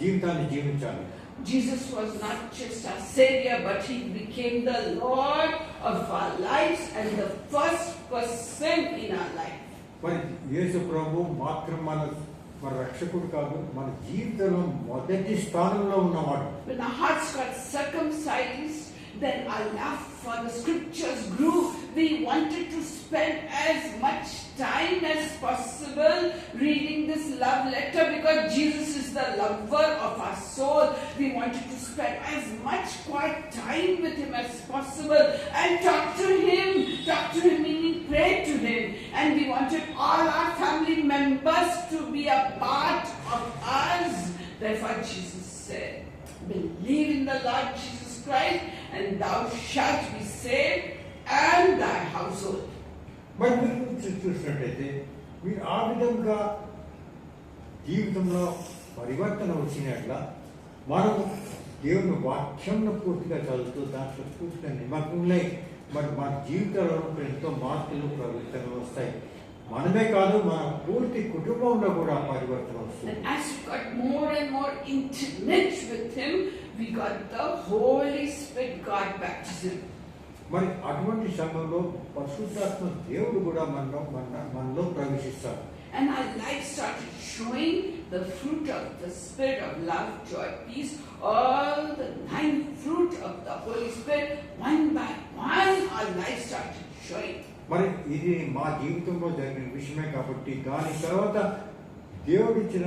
Speaker 4: జీవితాన్ని జీవించాలి.
Speaker 3: Jesus was not just our Savior, but He became the Lord of our lives and the first person in our life.
Speaker 4: మరి యేసు ప్రభువు మాత్రం మన రక్షకుడు కాదు, మన జీవితంలో మొదటి స్థానంలో ఉన్నవాడు.
Speaker 3: When our hearts got circumcised, then our love for the scriptures grew. We wanted to spend as much time as possible reading this love letter, because Jesus is the lover of our soul. We wanted to spend as much quiet time with Him as possible and talk to Him meaning pray to Him. And we wanted all our family members to be a part of us. Therefore Jesus said, believe in the Lord Jesus Christ and thou shalt be saved and thy household.
Speaker 4: మరి మీరు చూసినట్టయితే మీరు ఆ విధంగా జీవితంలో పరివర్తన వచ్చినట్ల మనం దేవుని వాక్యంను పూర్తిగా చదువుతూ దాంట్లో పూర్తిగా నిమగ్నమై మరి మన జీవితంలో ఎంతో మార్పులు ప్రవర్తనలు వస్తాయి. మనమే కాదు, మన పూర్తి కుటుంబంలో కూడా పరివర్తన వస్తుంది.
Speaker 3: And as we got more and more intimate with Him, we got the Holy Spirit God baptism.
Speaker 4: మరి అటువంటి సమయంలో పరిశుద్ధాత్మ దేవుడు కూడా మనలో ప్రవేశిస్తారు.
Speaker 3: And our life started showing the fruit of the Spirit of love, joy, peace, all the 9 fruit of the Holy Spirit, one by one our life started showing.
Speaker 4: మరి ఇది మా జీవితంలో జరిగిన విషయమే కాబట్టి దాని తర్వాత దేవుడిచ్చిన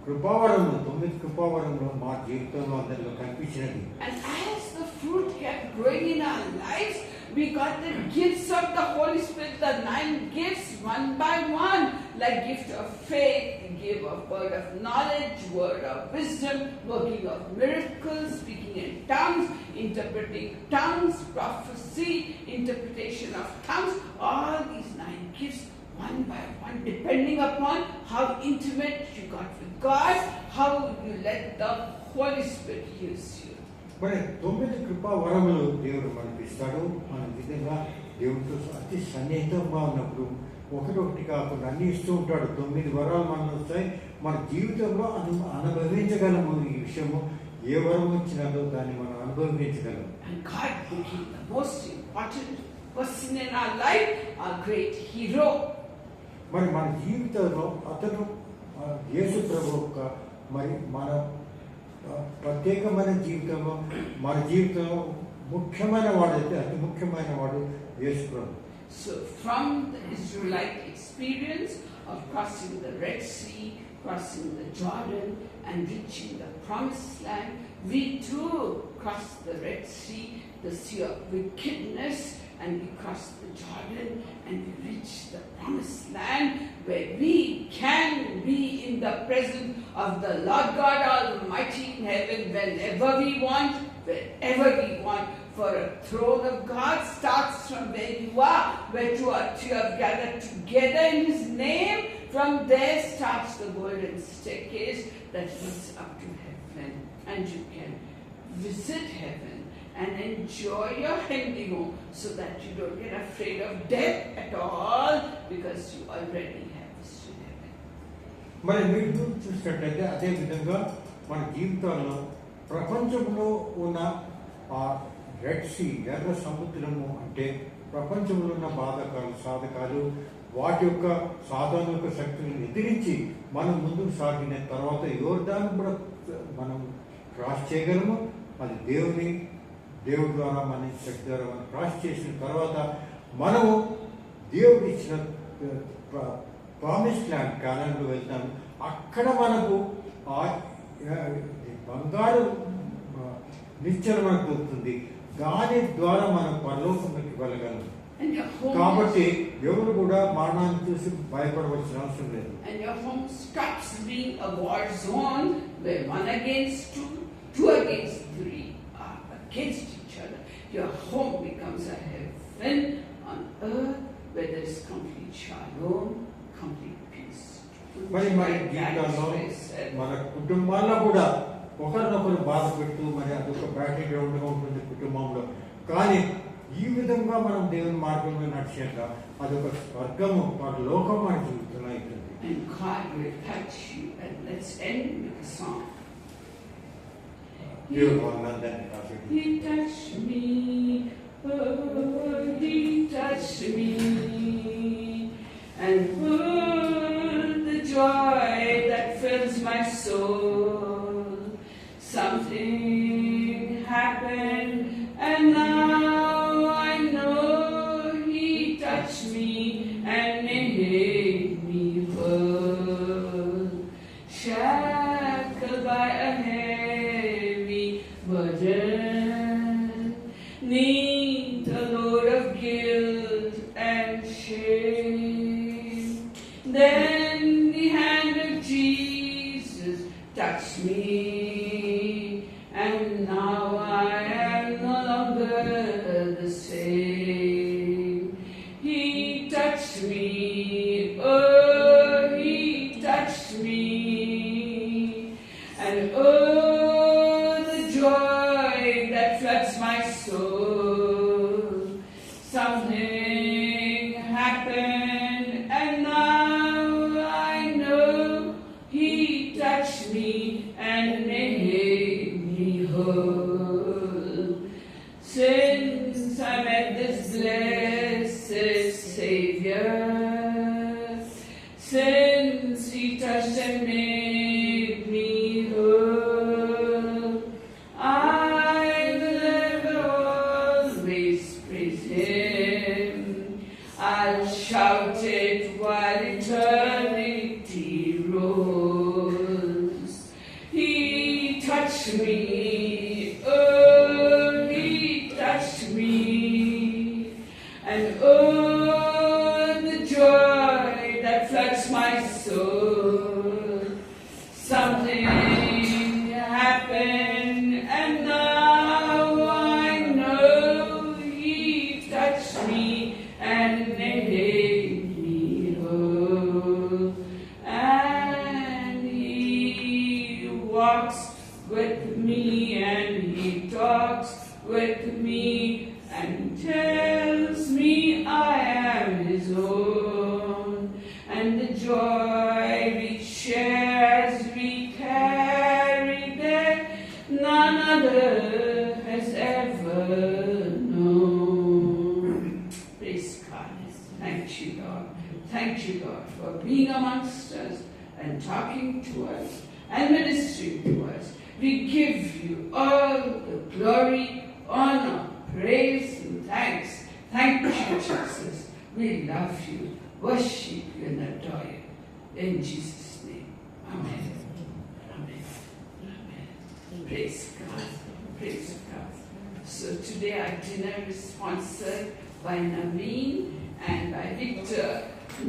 Speaker 4: కృపావరంలో 9 కృపావరంలో మా జీవితంలో అందరిలో కనిపించినది.
Speaker 3: And as the fruit kept growing in our lives, we got the gifts of the Holy Spirit, the 9 gifts one by one, like gift of faith, the gift of word of knowledge, word of wisdom, working of miracles, speaking in tongues, interpreting tongues, prophecy, interpretation of tongues, all these 9 gifts one by one, depending upon how intimate you got with God, how you let the Holy Spirit use you.
Speaker 4: మరి 9 కృపా వరములు దేవుడు మనకి ఇస్తాడు. మన విధంగా దేవుడితో అతి సన్నిహితంగా ఉన్నప్పుడు ఒకటి కాకుండా అన్ని ఇస్తూ ఉంటాడు. 9 వరాలు మనకు వస్తాయి. మన జీవితంలో అనుభవించగలము. ఈ విషయము ఏ వరం వచ్చినదో దాన్ని మనం అనుభవించగలము.
Speaker 3: And God became the most important person in our life, our great hero.
Speaker 4: మరి మన జీవితంలో అతను యేసు ప్రభువు యొక్క మరి మన ప్రత్యేకమైన జీవితంలో మన జీవితంలో ముఖ్యమైన వాడైతే అతి ముఖ్యమైన వాడు యేసు ప్రభు.
Speaker 3: So from the Israelite experience of crossing the Red Sea, crossing the Jordan and reaching the promised land, we too crossed the Red Sea, the sea of wickedness, and we crossed the Jordan and we reached the promised land where we can be in the presence of the Lord God Almighty in heaven whenever we want, wherever we want. For a throne of God starts from where you are, where 2 or 3 are gathered together in His name. From there starts the golden staircase that leads up to heaven, and you can visit heaven and enjoy your honeymoon so that you don't get afraid of death at all, because you already have visited heaven.
Speaker 4: మరి మీరు చూసినట్లయితే అదే విధంగా మన జీవితాల్లో ప్రపంచంలో ఉన్న ఆ రెడ్ సీ, ఎర్ర సముద్రము అంటే ప్రపంచంలో ఉన్న బాధకాలు సాధకాలు వాటి యొక్క సాధారణ శక్తులను ఎదిరించి మనం ముందుకు సాగిన తర్వాత యోర్దాను కూడా మనం క్రాస్ చేయగలము. అది దేవుడి ద్వారా మన శక్తి ద్వారా మనం క్రాస్ చేసిన తర్వాత మనము దేవుడు ఇచ్చిన ప్రామిస్ ల్యాండ్ కాలంలో వెళ్తాము. అక్కడ మనకు బంగారు నిశ్చయం మనకు దొరుకుతుంది. దాని ద్వారా మనం పరలోకంలోకి వెళ్ళగలం. కాబట్టి ఎవరు కూడా మరణాన్ని చూసి భయపడవలసిన అవసరం లేదు.
Speaker 3: And your home stops being a war zone where 1 against 2, 2 against 3 are against each other. Your home becomes a heaven on earth where there is complete shalom, complete peace.
Speaker 4: మరి జీవితంలో మన కుటుంబాల్లో కూడా ఒకరినొకరు బాధ పెడుతూ మరి అదొక బ్యాటిల్ గ్రౌండ్గా ఉంటుంది కుటుంబంలో. కానీ ఈ విధంగా మనం దేవుని మార్గంలో నడిచాక అదొక స్వర్గము, లోకం మన జీవితంలో అవుతుంది.
Speaker 3: And God will touch you. And let's end with a song. He touched me, oh, He touched me, and the joy that fills my soul. Something happened, and now I know He touched me and made me whole. Shackled by a heavy burden, neath a load of guilt and shame. Then the hand of Jesus touched me, and now I am no longer the same. He touched me, oh, He touched me, and oh, the joy that floods my soul. Something happened, and now I know He touched me and made me whole. Since I met this blessed Savior, since He touched and made me whole, I will ever always praise Him. I'll shout it while eternity rolls. He touched me, oh, He touched me, and oh, the joy that floods my soul. Something happened, and now I know He touched me and made me whole. And He walks with me, and He talks with me, and tells me I am His own. And the joy we share as we carry that none other has ever known. Praise God. Thank you, Lord. Thank you, Lord, for being amongst us and talking to us and ministering to us. We give you all the glory, honor, praise, and thanks. Thank you, Jesus. We love you, worship you, and adore you. In Jesus' name. Amen. Amen. Amen. Praise God. Praise God. So today our dinner is sponsored by Naveen and by Victor.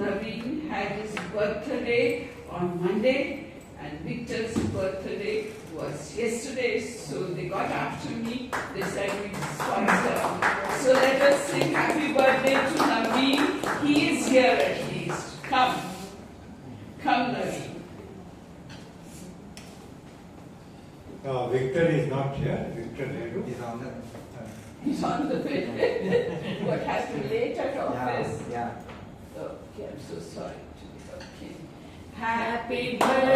Speaker 3: Naveen had his birthday on Monday, and Victor's birthday was yesterday, so they got after me. They said we sponsor. So let us sing happy birthday to Naveen. He is here at least. Come. Come, Naveen.
Speaker 4: Victor is not here. Victor Nehru.
Speaker 3: He's on the way. What happened late at office?
Speaker 1: Yeah.
Speaker 3: Okay, I'm so sorry. Okay. Happy birthday.